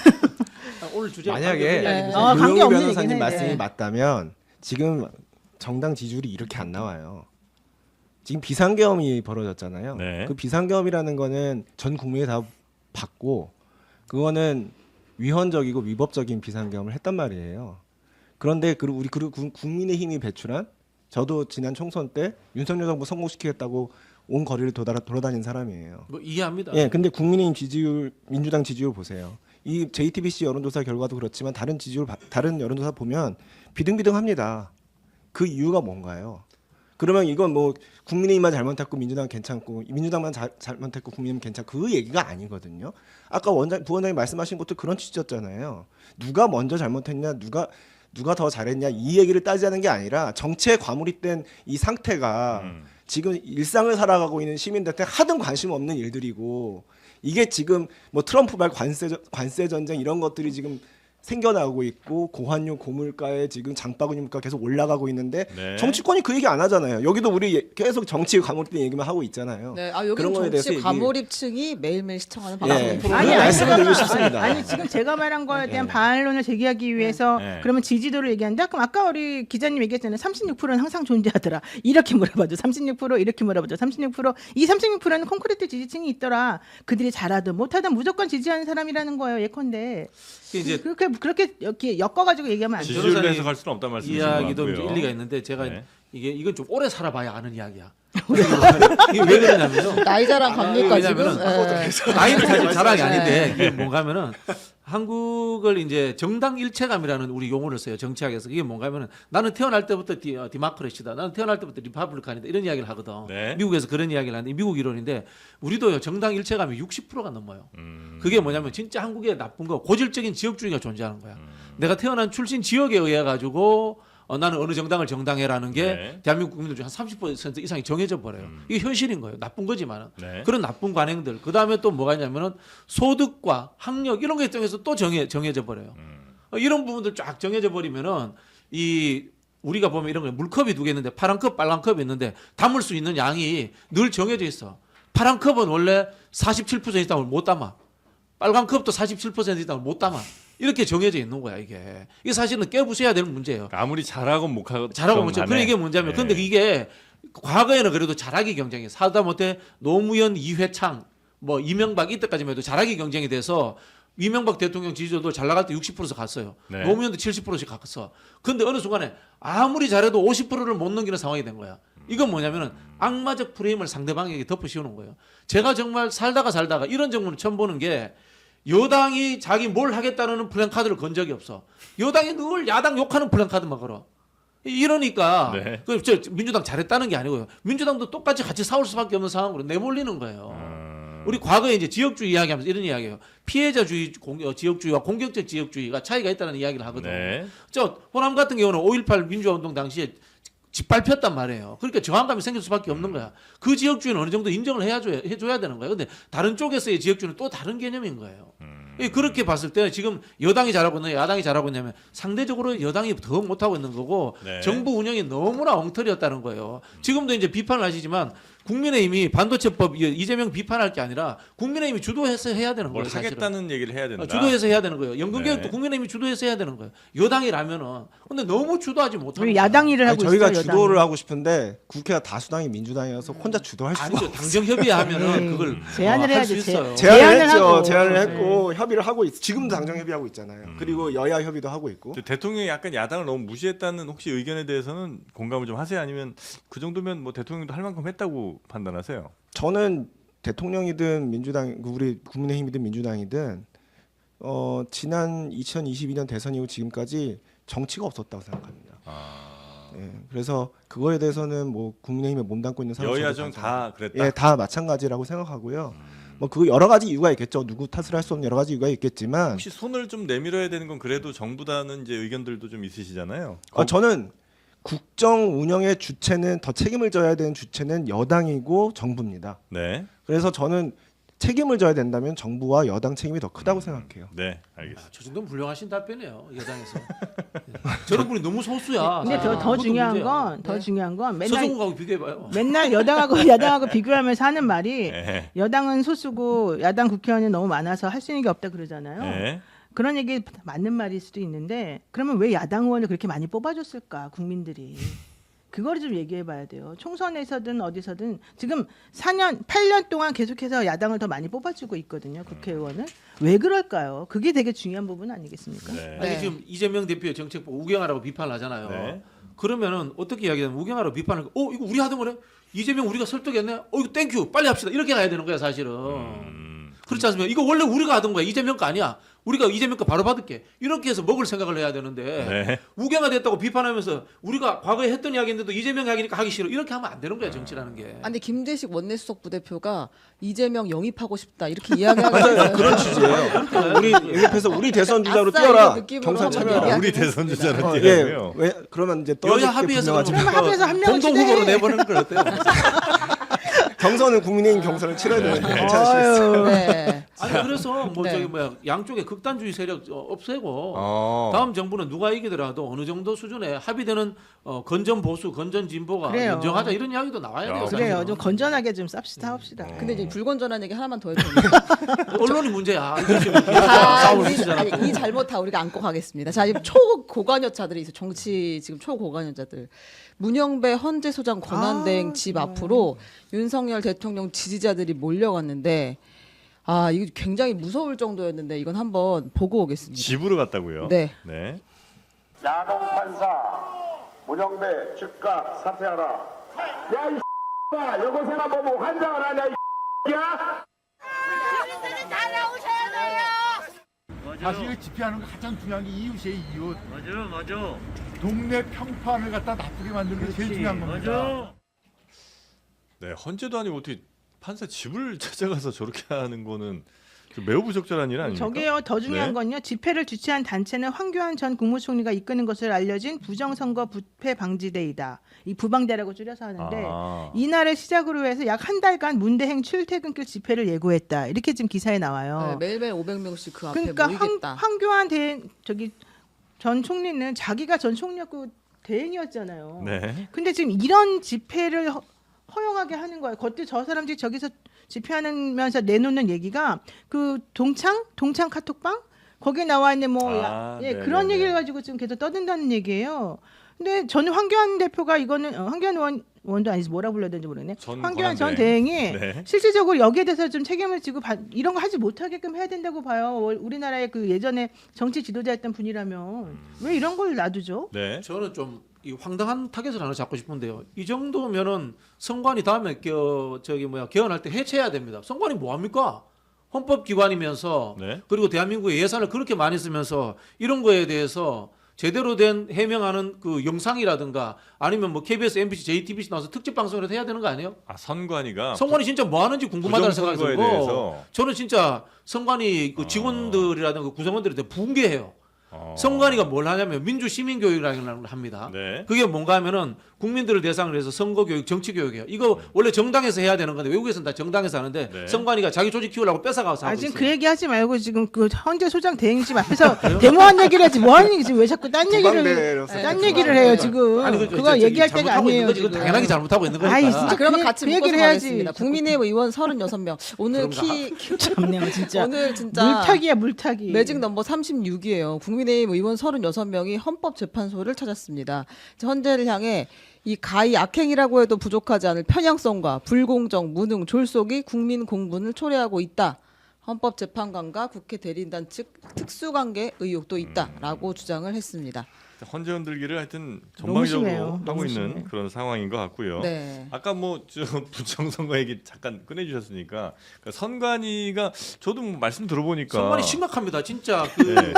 D: 오늘 주제
B: 만약에
E: 네.
A: 관계
B: 조용히
A: 없는
B: 변호사님
A: 얘기는
B: 말씀이
A: 네.
B: 맞다면 지금 정당 지지율이 이렇게 안 나와요. 지금 비상계엄이 벌어졌잖아요.
C: 네.
B: 그 비상계엄이라는 거는 전 국민이 다 받고 그거는 위헌적이고 위법적인 비상계엄을 했단 말이에요. 그런데 우리 국민의힘이 배출한 저도 지난 총선 때 윤석열 정부 성공시키겠다고 온 거리를 돌아다닌 사람이에요.
D: 뭐 이해합니다.
B: 예, 근데 국민의힘 지지율, 민주당 지지율 보세요. 이 JTBC 여론조사 결과도 그렇지만 다른 여론조사 보면 비등비등합니다. 그 이유가 뭔가요? 그러면 이건 뭐 국민의힘만 잘못했고 민주당 괜찮고 민주당만 잘못했고 국민의힘 괜찮고 그 얘기가 아니거든요. 아까 부원장님 말씀하신 것도 그런 취지였잖아요. 누가 먼저 잘못했냐, 누가 더 잘했냐 이 얘기를 따지자는 게 아니라 정치에 과몰입된 이 상태가 지금 일상을 살아가고 있는 시민들한테 하등 관심 없는 일들이고 이게 지금 뭐 트럼프발 관세 전쟁 이런 것들이 지금 생겨나고 있고 고환율 고물가에 지금 장바구니 물가 계속 올라가고 있는데
C: 네.
B: 정치권이 그 얘기 안 하잖아요. 여기도 우리 계속 정치 과몰입된 얘기만 하고 있잖아요.
E: 네, 여기
B: 그런 거에 대해서
E: 정치
B: 얘기-
E: 과몰입층이 매일매일 시청하는
B: 예.
E: 방송.
B: 아니, 말씀을 드리고 싶습니다.
A: 아니 지금 제가 말한 거에 대한 반론을 제기하기 위해서
C: 네.
A: 그러면 지지도를 얘기한다. 그럼 아까 우리 기자님 얘기했잖아요. 36%는 항상 존재하더라. 이렇게 물어봐줘. 36% 이렇게 물어봐줘. 36% 이 36%는 콘크리트 지지층이 있더라. 그들이 잘하든 못하든 무조건 지지하는 사람이라는 거예요. 예컨대
D: 이제
A: 그렇게 이렇게 엮어가지고 얘기하면 안 돼요.
C: 지지율로 해석할 수는 없단 말씀이신 것
D: 이야기도
C: 같고요.
D: 좀 일리가 있는데 제가
C: 네.
D: 이건 좀 오래 살아봐야 아는 이야기야. 이게 왜 그러냐면요.
E: 나이 자랑 갑니까 지금?
D: 왜냐면은
E: 예.
D: 나이는 사실 자랑이 아닌데 그게 뭔가면은 한국을 이제 정당 일체감이라는 우리 용어를 써요 정치학에서. 이게 뭔가면은 나는 태어날 때부터 디마크레시다. 나는 태어날 때부터 리퍼블리칸이다. 이런 이야기를 하거든.
C: 네.
D: 미국에서 그런 이야기를 하는데 미국 이론인데 우리도요 정당 일체감이 60%가 넘어요. 그게 뭐냐면 진짜 한국의 나쁜 거 고질적인 지역주의가 존재하는 거야. 내가 태어난 출신 지역에 의해 가지고 나는 어느 정당을 정당해라는 게
C: 네.
D: 대한민국 국민들 중 한 30% 이상이 정해져 버려요. 이게 현실인 거예요. 나쁜 거지만은.
C: 네.
D: 그런 나쁜 관행들. 그 다음에 또 뭐가 있냐면은 소득과 학력 이런 거에 통해서 또 정해져 버려요. 이런 부분들 쫙 정해져 버리면은 이 우리가 보면 이런 거 물컵이 두 개 있는데 파란 컵, 빨간 컵이 있는데 담을 수 있는 양이 늘 정해져 있어. 파란 컵은 원래 47% 이상을 못 담아. 빨간 컵도 47% 이상을 못 담아. 이렇게 정해져 있는 거야 이게. 이게 사실은 깨부숴야 되는 문제예요.
C: 아무리 잘하고 못하고
D: 잘하고 못하고 그런 이게 문제면
C: 네.
D: 근데 이게 과거에는 그래도 잘하기 경쟁이 하다못해 노무현, 이회창, 뭐 이명박 이때까지만 해도 잘하기 경쟁이 돼서 이명박 대통령 지지율도 잘 나갈 때 60%서 갔어요.
C: 네.
D: 노무현도 70%씩 갔어. 근데 어느 순간에 아무리 잘해도 50%를 못 넘기는 상황이 된 거야. 이건 뭐냐면은 악마적 프레임을 상대방에게 덮어 씌우는 거예요. 제가 정말 살다가 이런 정부는 처음 보는 게 여당이 자기 뭘 하겠다는 플랜카드를 건 적이 없어. 여당이 늘 야당 욕하는 플랜카드만 걸어. 이러니까
C: 네.
D: 저 민주당 잘했다는 게 아니고요. 민주당도 똑같이 같이 싸울 수밖에 없는 상황으로 내몰리는 거예요. 우리 과거에 이제 지역주의 이야기하면서 이런 이야기예요. 피해자주의 지역주의와 공격적 지역주의가 차이가 있다는 이야기를 하거든요.
C: 네.
D: 저 호남 같은 경우는 5.18 민주화 운동 당시에 짓밟혔단 말이에요. 그러니까 저항감이 생길 수밖에 없는 거야. 그 지역주의는 어느 정도 인정을 해줘야 되는 거예요. 근데 다른 쪽에서의 지역주의는 또 다른 개념인 거예요. 그렇게 봤을 때는 지금 여당이 잘하고 있느냐 야당이 잘하고 있냐면 상대적으로 여당이 더 못하고 있는 거고
C: 네.
D: 정부 운영이 너무나 엉터리였다는 거예요. 지금도 이제 비판을 하시지만 국민의힘이 반도체법 이재명 비판할 게 아니라 국민의힘이 주도해서 해야 되는
C: 뭘
D: 거예요. 사실은.
C: 하겠다는 얘기를 해야 된다.
D: 주도해서 해야 되는 거예요. 연금개혁도
C: 네.
D: 국민의힘이 주도해서 해야 되는 거예요. 여당이라면은. 근데 너무 주도하지 못하는
A: 우리
D: 거야.
A: 야당 일을 하고
B: 저희가
A: 있어요.
B: 주도를
A: 여당이.
B: 하고 싶은데 국회가 다수당이 민주당이어서 혼자 주도할 수가
D: 아니죠.
B: 없어요.
D: 당정협의하면은 그걸
A: 제안을
D: 할 수
A: 해야지.
D: 있어요.
A: 제안을
B: 제안을 했죠.
A: 하고.
B: 제안을 했고 협의를 하고 지금도 당정 협의하고 있잖아요. 그리고 여야 협의도 하고 있고.
C: 근데 대통령이 약간 야당을 너무 무시했다는 혹시 의견에 대해서는 공감을 좀 하세요? 아니면 그 정도면 뭐 대통령도 할 만큼 했다고 판단하세요?
B: 저는 대통령이든 민주당 우리 국민의힘이든 민주당이든 지난 2022년 대선 이후 지금까지 정치가 없었다고 생각합니다. 예, 그래서 그거에 대해서는 뭐 국민의힘에 몸담고 있는 사람
C: 여야
B: 저도
C: 좀 다 그랬다.
B: 예, 다 마찬가지라고 생각하고요. 뭐 그 여러 가지 이유가 있겠죠. 누구 탓을 할 수 없는 여러 가지 이유가 있겠지만
C: 혹시 손을 좀 내밀어야 되는 건 그래도 정부다는 이제 의견들도 좀 있으시잖아요.
B: 저는 국정 운영의 주체는 더 책임을 져야 되는 주체는 여당이고 정부입니다.
C: 네,
B: 그래서 저는 책임을 져야 된다면 정부와 여당 책임이 더 크다고 생각해요.
C: 네, 알겠습니다.
D: 저 정도면 훌륭하신 답변이에요. 여당에서. 저런 분이 너무 소수야.
A: 근데 더
D: 그것도
A: 중요한
D: 문제야.
A: 건 더
E: 네.
A: 중요한 건
D: 서정국하고 비교해봐요.
A: 맨날 여당하고 야당하고 비교하면서 하는 말이
C: 네.
A: 여당은 소수고 야당 국회의원이 너무 많아서 할 수 있는 게 없다 그러잖아요.
C: 네.
A: 그런 얘기 맞는 말일 수도 있는데 그러면 왜 야당 의원을 그렇게 많이 뽑아줬을까 국민들이 그거를 좀 얘기해봐야 돼요. 총선에서든 어디서든 지금 8년 동안 계속해서 야당을 더 많이 뽑아주고 있거든요. 국회의원을 왜 그럴까요? 그게 되게 중요한 부분 아니겠습니까?
C: 네.
D: 아니
E: 네.
D: 지금 이재명 대표의 정책 보고 우경하라고 비판을 하잖아요.
C: 네.
D: 그러면은 어떻게 이야기하면 우경하라고 비판을 이거 우리 하던 거네. 이재명 우리가 설득했네. 이거 땡큐 빨리 합시다. 이렇게 가야 되는 거야 사실은. 그렇지 않습니까? 이거 원래 우리가 하던 거야. 이재명 거 아니야. 우리가 이재명 거 바로 받을게. 이렇게 해서 먹을 생각을 해야 되는데
C: 네.
D: 우경화 됐다고 비판하면서 우리가 과거에 했던 이야기인데도 이재명 이야기니까 하기 싫어. 이렇게 하면 안 되는 거야 정치라는 게.
E: 아니 근데 김대식 원내수석 부대표가 이재명 영입하고 싶다 이렇게 이야기하고
B: 맞아요.
E: 있어요.
B: 그런 취지예요. 우리 영입해서 우리 대선 주자로
E: 아싸,
B: 뛰어라.
E: 이런 느낌으로
B: 경선
E: 한번
B: 참여하라.
E: 얘기하긴
C: 우리 대선 주자로
B: 예,
C: 뛰라고요.
B: 왜 그러면 이제 떨어질
D: 여야
B: 게
D: 합의해서
B: 분명하지만
A: 그럼 합의해서 한 명을
D: 공동 후보로
A: 추대해.
D: 내보내는 걸 어때요?
B: 경선은 국민의힘 경선을 치러야 되는데 괜찮으시겠어요?
A: 어휴.
E: 네.
D: 아니 그래서 뭐
E: 네.
D: 저기 뭐야 양쪽에 극단주의 세력 없애고
C: 어.
D: 다음 정부는 누가 이기더라도 어느 정도 수준에 합의되는 건전 보수, 건전 진보가
A: 그래요.
D: 인정하자 이런 이야기도 나와야 돼요.
A: 그래요.
D: 사실은.
A: 좀 건전하게 좀 쌉시다 합시다.
E: 근데 이제 불건전한 얘기 하나만 더 해도 됩니까?
D: 언론이 문제야. 싸움을 붙이잖아.
E: 아니, 이 잘못 다 우리가 안고 가겠습니다. 자, 지금 초고관여자들이 있어. 정치 지금 초고관여자들. 문영배 헌재 소장 권한대행 집 앞으로 윤석열 대통령 지지자들이 몰려갔는데 이거 굉장히 무서울 정도였는데 이건 한번 보고 오겠습니다.
C: 집으로 갔다고요?
E: 네.
C: 네.
F: 야동 판사 문영배 즉각 사퇴하라. 야 이 X야 여고생아 보고 환장을 하냐 이 X야.
G: 시민들이 다 나오셔야 돼요.
H: 사실 집회하는 거 가장 중요한 게 이웃이에요, 이웃.
I: 맞아.
H: 동네 평판을 갖다 나쁘게 만드는 게 제일 중요한 겁니다.
I: 맞아.
C: 네, 헌재도 아니고 어떻게 판사 집을 찾아가서 저렇게 하는 거는 좀 매우 부적절한 일 아닙니까?
A: 저게요. 더 중요한
C: 네.
A: 건요. 집회를 주최한 단체는 황교안 전 국무총리가 이끄는 것을 알려진 부정선거 부패 방지대이다. 이 부방대라고 줄여서 하는데 이날을 시작으로 해서 약 한 달간 문대행 출퇴근길 집회를 예고했다. 이렇게 지금 기사에 나와요.
E: 네, 매일매일 500명씩 그 앞에
A: 그러니까
E: 모이겠다.
A: 황교안 전 총리는 자기가 전 총리였고 대행이었잖아요.
C: 네.
A: 근데 지금 이런 집회를 허용하게 하는 거예요. 그때 저 사람들이 저기서 집회하면서 내놓는 얘기가 그 동창 카톡방 거기에 나와 있는 그런 얘기를 가지고 지금 계속 떠든다는 얘기예요. 근데 저는 황교안 대표가 이거는 황교안 의원도 아니지 뭐라 불러야 되는지 모르겠네. 황교안 전 대행이
C: 네.
A: 실질적으로 여기에 대해서 좀 책임을 지고 이런 거 하지 못하게끔 해야 된다고 봐요. 우리나라의 그 예전에 정치 지도자였던 분이라면 왜 이런 걸 놔두죠?
C: 네.
D: 저는 좀 이 황당한 타겟을 하나 잡고 싶은데요. 이 정도면은 선관위 다음에 개헌할 때 해체해야 됩니다. 선관위 뭐 합니까? 헌법기관이면서
C: 네.
D: 그리고 대한민국의 예산을 그렇게 많이 쓰면서 이런 거에 대해서 제대로 된 해명하는 그 영상이라든가 아니면 뭐 KBS, MBC, JTBC 나와서 특집 방송을 해야 되는 거 아니에요?
C: 선관위가
D: 선관위 진짜 뭐 하는지 궁금하다는 생각이
C: 부정선거에
D: 들고
C: 대해서.
D: 저는 진짜 선관위 그 직원들이라든가 구성원들이 되게 붕괴해요. 선관위가 뭘 하냐면 민주 시민 교육이라는 걸 합니다.
C: 네.
D: 그게 뭔가 하면은 국민들을 대상으로 해서 선거 교육, 정치 교육이에요. 이거 원래 정당에서 해야 되는 건데 외국에서는 다 정당에서 하는데
C: 네.
D: 선관위가 자기 조직 키우려고 뺏어가서 하고
A: 지금
D: 있어요.
A: 그 얘기 하지 말고 지금 그 헌재 소장 대행집 앞에서 데모한 얘기를 하지 뭐 하는 얘기지 왜 자꾸 딴 얘기를 해요 지금.
D: 아니,
A: 그거 얘기할 때가
D: 잘못하고 있는
A: 아니에요.
D: 거지. 그건
A: 지금.
D: 당연하게 잘못하고 있는 거니까.
A: 아이, 진짜
E: 자, 그러면
A: 그
E: 같이
A: 그
E: 묶어서
A: 얘기를 해야지.
E: 가겠습니다. 국민의힘 의원 36명. 오늘
A: 참네요 진짜.
E: 오늘 진짜
A: 물타기야 물타기.
E: 매직 넘버 36이에요. 국민의힘 의원 36명이 헌법재판소를 찾았습니다. 헌재를 향해 이 가히 악행이라고 해도 부족하지 않을 편향성과 불공정, 무능, 졸속이 국민 공분을 초래하고 있다. 헌법재판관과 국회 대리인단 측 특수관계 의혹도 있다라고 주장을 했습니다.
C: 헌재 흔들기를 하여튼
A: 너무
C: 전방위적으로
A: 심해요.
C: 하고
A: 너무
C: 있는
A: 심해.
C: 그런 상황인 것 같고요.
E: 네.
C: 아까 부정선거 얘기 잠깐 꺼내주셨으니까 그러니까 선관위가 저도 말씀 들어보니까
D: 선관위 심각합니다. 진짜
C: 네.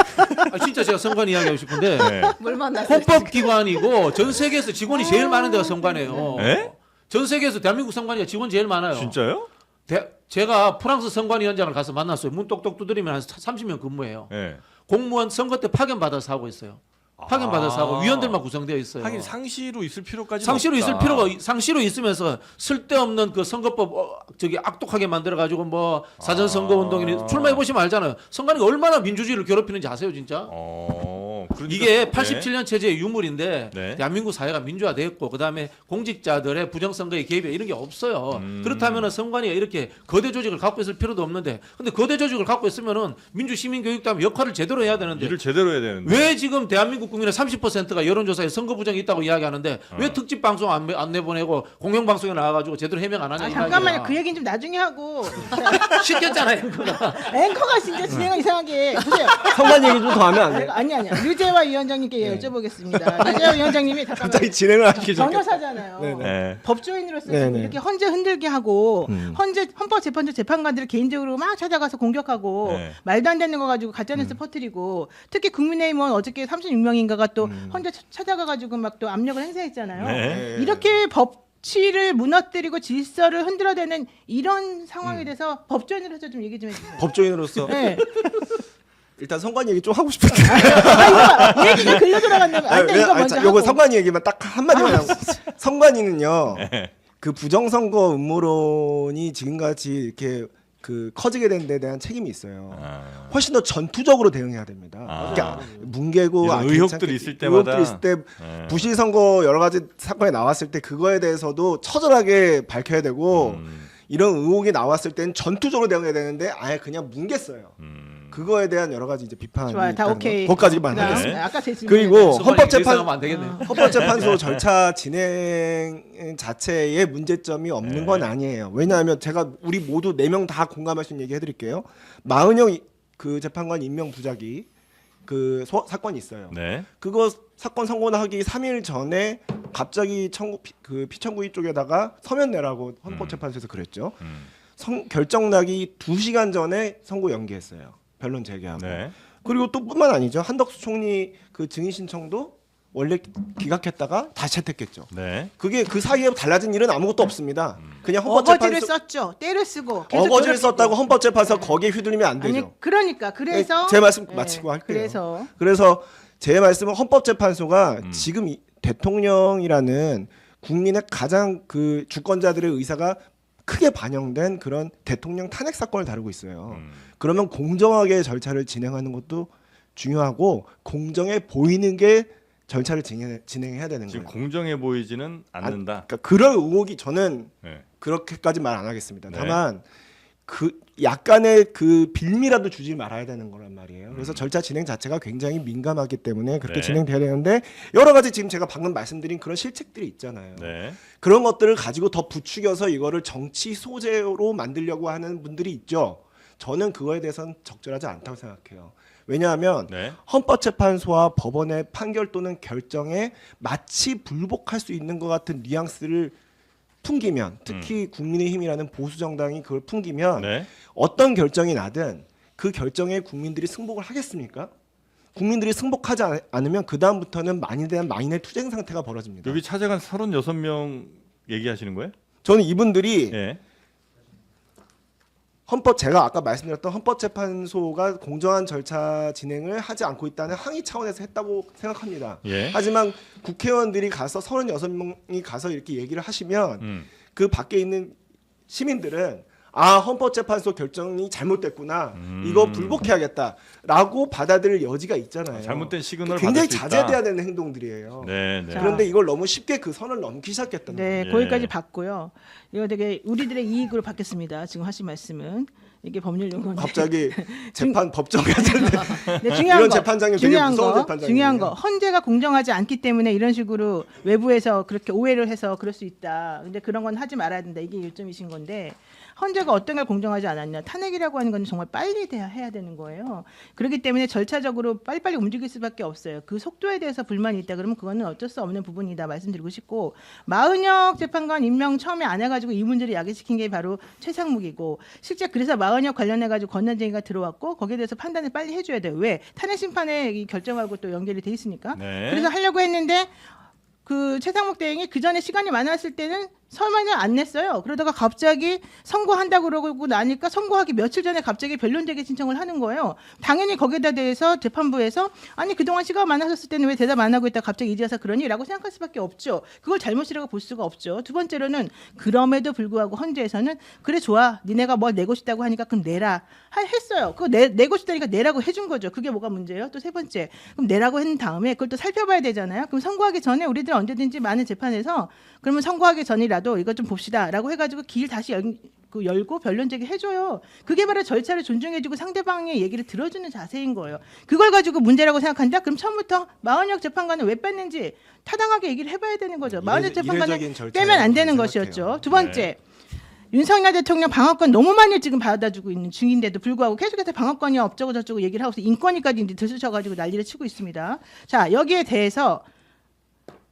D: 진짜 제가 선관위 이야기하고 싶은데
C: 네.
E: 뭘 만났어요?
D: 헌법기관이고 전 세계에서 직원이 제일 많은 데가 선관위예요.
C: 네?
D: 전 세계에서 대한민국 선관위가 직원 제일 많아요.
C: 진짜요?
D: 제가 프랑스 선관위원장을 가서 만났어요. 문 똑똑 두드리면 한 30명 근무해요.
C: 네.
D: 공무원 선거 때 파견 받아서 하고 있어요. 파견 받아서 하고 위원들만 구성되어 있어요.
C: 하긴 상시로 있을 필요까지
D: 상시로 있을 필요가 상시로 있으면서 쓸데없는 그 선거법 악독하게 만들어 가지고 뭐 사전 선거 운동이니 출마해 보시면 알잖아요. 선관위가 얼마나 민주주의를 괴롭히는지 아세요, 진짜?
C: 그러니까,
D: 이게
C: 네.
D: 87년 체제의 유물인데
C: 네.
D: 대한민국 사회가 민주화됐고 그다음에 공직자들의 부정선거에 개입이 이런 게 없어요. 그렇다면은 선관위가 이렇게 거대 조직을 갖고 있을 필요도 없는데 근데 거대 조직을 갖고 있으면은 민주 시민 교육도 하면 역할을 제대로 해야 되는데
C: 일을 제대로 해야 되는데
D: 왜 지금 대한민국 국민의 30%가 여론조사에 선거 부정이 있다고 이야기하는데 왜 특집 방송 안 내보내고 공영 방송에 나와가지고 제대로 해명 안 하냐? 이
A: 잠깐만요.
D: 말이야.
A: 그 얘기는 좀 나중에 하고.
D: 시켰잖아요. 그거.
A: 앵커가 진짜 진행을 이상하게 보세요.
B: 선관 얘기 좀 더 하면 안 돼요?
A: 아니야. 류재화 위원장님께 여쭤보겠습니다. 류재화 위원장님이
B: 갑자기 진행을 하시기 전에
A: 변호사잖아요.
C: 네.
A: 법조인으로서
B: 네네.
A: 이렇게 헌재 흔들게 하고 헌법재판소 재판관들을 개인적으로 막 찾아가서 공격하고
C: 네.
A: 말도 안 되는 거 가지고 가짜뉴스 퍼뜨리고 특히 국민의힘은 어저께 36명인가가 또 헌재 찾아가가지고 막 또 압력을 행사했잖아요.
C: 네.
A: 이렇게 법치를 무너뜨리고 질서를 흔들어대는 이런 상황에 대해서 법조인으로서 좀 얘기 좀 해주세요.
B: 법조인으로서
A: 네.
B: 일단 선관 얘기 좀 하고 싶은데.
A: 이거 얘기가 글려 돌아간다고. 안 돼, 이거 먼저 하고.
B: 요거 선관 얘기만 딱 한마디만 하고. 선관위는요. 그 부정선거 음모론이 지금같이 이렇게 그 커지게 된 데 대한 책임이 있어요.
C: 아.
B: 훨씬 더 전투적으로 대응해야 됩니다.
C: 아.
B: 그러니까 뭉개고
C: 이런 의혹들이 있을 때마다
B: 의혹들이 있을 때
C: 네.
B: 부실 선거 여러 가지 사건이 나왔을 때 그거에 대해서도 처절하게 밝혀야 되고 이런 의혹이 나왔을 땐 전투적으로 대응해야 되는데 아예 그냥 뭉갰어요. 그거에 대한 여러 가지 이제 비판이
A: 좋아요. 다
B: 있다는
A: 오케이.
B: 거. 거기까지만
A: 그다음,
B: 하겠습니다.
A: 아까 제 질문.
B: 그리고
D: 헌법재판
B: 헌법재판
D: 안 되겠네요.
B: 헌법재판소 절차 진행 자체에 문제점이 없는 건 아니에요. 왜냐하면 제가 우리 모두 4명 다 공감할 수 있는 얘기 해드릴게요. 마은영 그 재판관 임명 부작위 그 사건이 있어요.
C: 네.
B: 그거 사건 선고하기 3일 전에 갑자기 그 피청구인 쪽에다가 서면 내라고 헌법재판소에서 그랬죠. 결정 나기 2시간 전에 선고 연기했어요. 변론 재개하고.
C: 네.
B: 그리고 또 뿐만 아니죠. 한덕수 총리 그 증인 신청도 원래 기각했다가 다시 채택했죠.
C: 네.
B: 그게 그 사이에 달라진 일은 아무것도 없습니다. 그냥
A: 어거지를
B: 헌법재판소
A: 썼죠. 때를 쓰고. 계속
B: 어거지를
A: 괴롭히고.
B: 썼다고 헌법재판소 거기에 휘둘리면 안 되죠.
A: 아니 그러니까 그래서
B: 제 말씀
A: 예,
B: 마치고 할게요.
A: 그래서
B: 제 말씀은 헌법재판소가 지금 대통령이라는 국민의 가장 그 주권자들의 의사가 크게 반영된 그런 대통령 탄핵 사건을 다루고 있어요. 그러면 공정하게 절차를 진행하는 것도 중요하고 공정해 보이는 게 절차를 진행해야 되는
C: 지금
B: 거예요.
C: 공정해 보이지는 않는다.
B: 그러니까 그럴 의혹이 저는
C: 네.
B: 그렇게까지 말 안 하겠습니다.
C: 네.
B: 다만 그 약간의 그 빌미라도 주지 말아야 되는 거란 말이에요. 그래서 절차 진행 자체가 굉장히 민감하기 때문에 그렇게
C: 네.
B: 진행돼야 되는데 여러 가지 지금 제가 방금 말씀드린 그런 실책들이 있잖아요.
C: 네.
B: 그런 것들을 가지고 더 부추겨서 이거를 정치 소재로 만들려고 하는 분들이 있죠. 저는 그거에 대해서는 적절하지 않다고 생각해요. 왜냐하면
C: 네.
B: 헌법재판소와 법원의 판결 또는 결정에 마치 불복할 수 있는 것 같은 뉘앙스를 풍기면 특히 국민의힘이라는 보수 정당이 그걸 풍기면
C: 네.
B: 어떤 결정이 나든 그 결정에 국민들이 승복을 하겠습니까? 국민들이 승복하지 않으면 그 다음부터는 만인에 대한 만인의 투쟁 상태가 벌어집니다.
C: 여기 찾아간 36명 얘기하시는 거예요?
B: 저는 이분들이
C: 예.
B: 제가 아까 말씀드렸던 헌법재판소가 공정한 절차 진행을 하지 않고 있다는 항의 차원에서 했다고 생각합니다.
C: 예.
B: 하지만 국회의원들이 가서 36명이 가서 이렇게 얘기를 하시면 그 밖에 있는 시민들은 아 헌법재판소 결정이 잘못됐구나 이거 불복해야겠다라고 받아들일 여지가 있잖아요.
C: 잘못된 시그널을
B: 굉장히
C: 받을 수 있다.
B: 자제돼야 되는 행동들이에요.
C: 네, 네.
A: 자.
B: 그런데 이걸 너무 쉽게 그 선을 넘기 시작했다는 거예요.
A: 네,
C: 예.
A: 거기까지 봤고요. 이거 되게 우리들의 이익으로 받겠습니다. 지금 하신 말씀은 이게 법률용어인데.
B: 갑자기 재판 법정에 앉았는데
A: 네, 중요한
B: 이런
A: 거,
B: 재판장님 되게 무서운 재판장이에요.
A: 중요한 거 헌재가 공정하지 않기 때문에 이런 식으로 외부에서 그렇게 오해를 해서 그럴 수 있다. 근데 그런 건 하지 말아야 된다. 이게 요점이신 건데 헌재가 어떤 걸 공정하지 않았냐. 탄핵이라고 하는 건 정말 빨리 해야 되는 거예요. 그렇기 때문에 절차적으로 빨리빨리 움직일 수밖에 없어요. 그 속도에 대해서 불만이 있다 그러면 그거는 어쩔 수 없는 부분이다 말씀드리고 싶고 마은혁 재판관 임명 처음에 안 해가지고 이 문제를 야기시킨 게 바로 최상묵이고 실제 그래서 마은혁 관련해가지고 권한쟁의가 들어왔고 거기에 대해서 판단을 빨리 해줘야 돼요. 왜? 탄핵 심판에 이 결정하고 또 연결이 돼 있으니까.
C: 네.
A: 그래서 하려고 했는데 그 최상목 대행이 그 전에 시간이 많았을 때는 설명을 안 냈어요. 그러다가 갑자기 선고한다고 그러고 나니까 선고하기 며칠 전에 갑자기 변론재개 신청을 하는 거예요. 당연히 거기에다 대해서 재판부에서 아니 그동안 시간 많았을 때는 왜 대답 안 하고 있다 갑자기 이제 와서 그러니? 라고 생각할 수밖에 없죠. 그걸 잘못이라고 볼 수가 없죠. 두 번째로는 그럼에도 불구하고 헌재에서는 그래 좋아 니네가 뭘 내고 싶다고 하니까 그럼 내라 했어요. 그거 내고 싶다니까 내라고 해준 거죠. 그게 뭐가 문제예요? 또 세 번째 그럼 내라고 했는 다음에 그걸 또 살펴봐야 되잖아요. 그럼 선고하기 전에 우리들 언제든지 많은 재판에서 그러면 선고하기 전이라도 이거 좀 봅시다라고 해가지고 길 다시 열고 변론제기 해줘요. 그게 바로 절차를 존중해주고 상대방의 얘기를 들어주는 자세인 거예요. 그걸 가지고 문제라고 생각한다? 그럼 처음부터 마은혁 재판관은 왜 뺐는지 타당하게 얘기를 해봐야 되는 거죠. 마은혁 재판관은
B: 이례적인 절차라고
A: 빼면 안 되는
B: 생각해요.
A: 것이었죠. 두 번째. 윤석열 대통령 방어권 너무 많이 지금 받아주고 있는 중인데도 불구하고 계속해서 방어권이 어쩌고 저쩌고 얘기를 하고서 인권위까지 이제 들쑤셔가지고 난리를 치고 있습니다. 자 여기에 대해서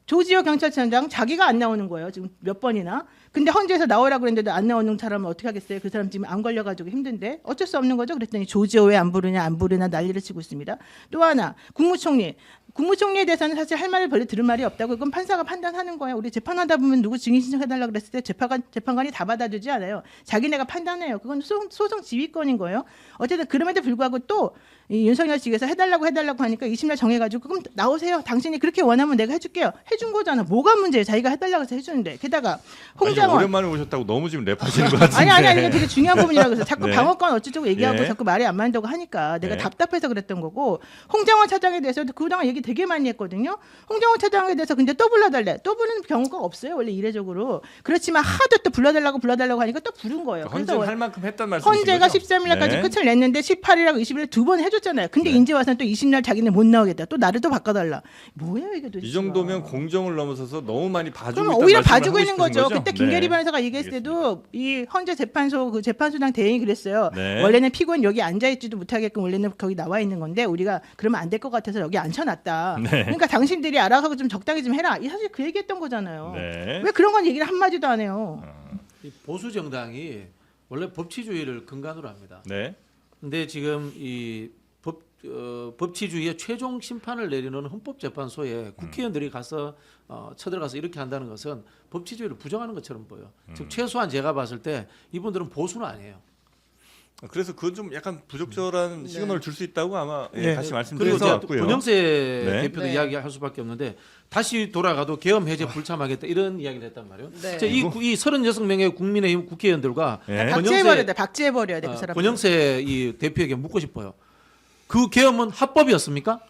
A: 조지호 경찰청장 자기가 안 나오는 거예요. 지금 몇 번이나. 근데 헌재에서 나오라고 그랬는데도 안 나오는 사람은 어떻게 하겠어요? 그 사람 지금 안 걸려가지고 힘든데 어쩔 수 없는 거죠. 그랬더니 조지호 왜 안 부르냐 난리를 치고 있습니다. 또 하나 국무총리에 대해서는 사실 할 말을 별로 들을 말이 없다고 그건 판사가 판단하는 거예요. 우리 재판하다 보면 누구 증인 신청해달라고 그랬을 때 재판관이 다 받아주지 않아요. 자기네가 판단해요. 그건 소송 지휘권인 거예요. 어쨌든 그럼에도 불구하고 또 이 윤석열 측에서 해달라고 하니까 20날 정해가지고 그럼 나오세요. 당신이 그렇게 원하면 내가 해줄게요. 해준 거잖아. 뭐가 문제예요? 자기가 해달라고 해서 해주는데. 게다가
C: 아니,
A: 홍장원.
C: 오랜만에 오셨다고 너무 지금 랩하시는 것 같은데.
A: 아니 이게 되게 중요한 부분이라고 해서 자꾸
C: 네.
A: 방어권 어쩌고 얘기하고
C: 예.
A: 자꾸 말이 안 맞는다고 하니까 내가
C: 네.
A: 답답해서 그랬던 거고 홍장원 차장에 대해서도 그동안 얘기 되게 많이 했거든요. 홍장원 차장에 대해서 근데 또 불러달래. 또 부르는 경우가 없어요. 원래 이례적으로. 그렇지만 하도 또 불러달라고 하니까 또 부른 거예요.
C: 헌재는 할 만큼 했단 말씀이신
A: 헌재가
C: 거죠?
A: 13일날까지
C: 네.
A: 끝을 냈는데 18일하고 20일 두 번 해줬잖아요. 근데
C: 네.
A: 이제 와서는 또 20날 자기네 못 나오겠다. 또 나를 또 바꿔달라. 뭐예요 이게 도대체.
C: 이 정도면 공정을 넘어서서 너무 많이 봐주고
A: 그럼
C: 있다는
A: 오히려
C: 말씀을
A: 봐주고
C: 하고
A: 있는
C: 싶으신
A: 거죠. 그때 김계리
C: 네.
A: 변호사가 얘기했을 때도 이 헌재 재판소 그 재판소장 대행이 그랬어요.
C: 네.
A: 원래는 피고인 여기 앉아 있지도 못하게끔 원래는 거기 나와 있는 건데 우리가 그러면 안 될 것 같아서 여기 앉혀놨다.
C: 네.
A: 그러니까 당신들이 알아서 좀 적당히 좀 해라. 이 사실 그 얘기했던 거잖아요.
C: 네.
A: 왜 그런 건 얘기를 한 마디도 안 해요.
D: 이 보수 정당이 원래 법치주의를 근간으로 합니다.
C: 네.
D: 근데 지금 이 법치주의의 최종 심판을 내리는 헌법재판소에 국회의원들이 가서 쳐들어가서 이렇게 한다는 것은 법치주의를 부정하는 것처럼 보여. 즉 최소한 제가 봤을 때 이분들은 보수는 아니에요.
C: 그래서 그건 좀 약간 부적절한 시그널을 줄 수 있다고 아마 예,
B: 네.
C: 같이
D: 그리고
C: 말씀드릴 것
D: 이제
C: 같고요.
D: 권영세
C: 네.
D: 대표도
E: 네.
D: 이야기할 수밖에 없는데 다시 돌아가도 계엄 해제 불참하겠다 이런 이야기를 했단 말이에요.
E: 네.
D: 이 36명의 국민의힘 국회의원들과
C: 예.
A: 박제해버려야 돼. 박제해버려야 돼. 그 사람.
D: 권영세 이 대표에게 묻고 싶어요. 그 계엄은 합법이었습니까?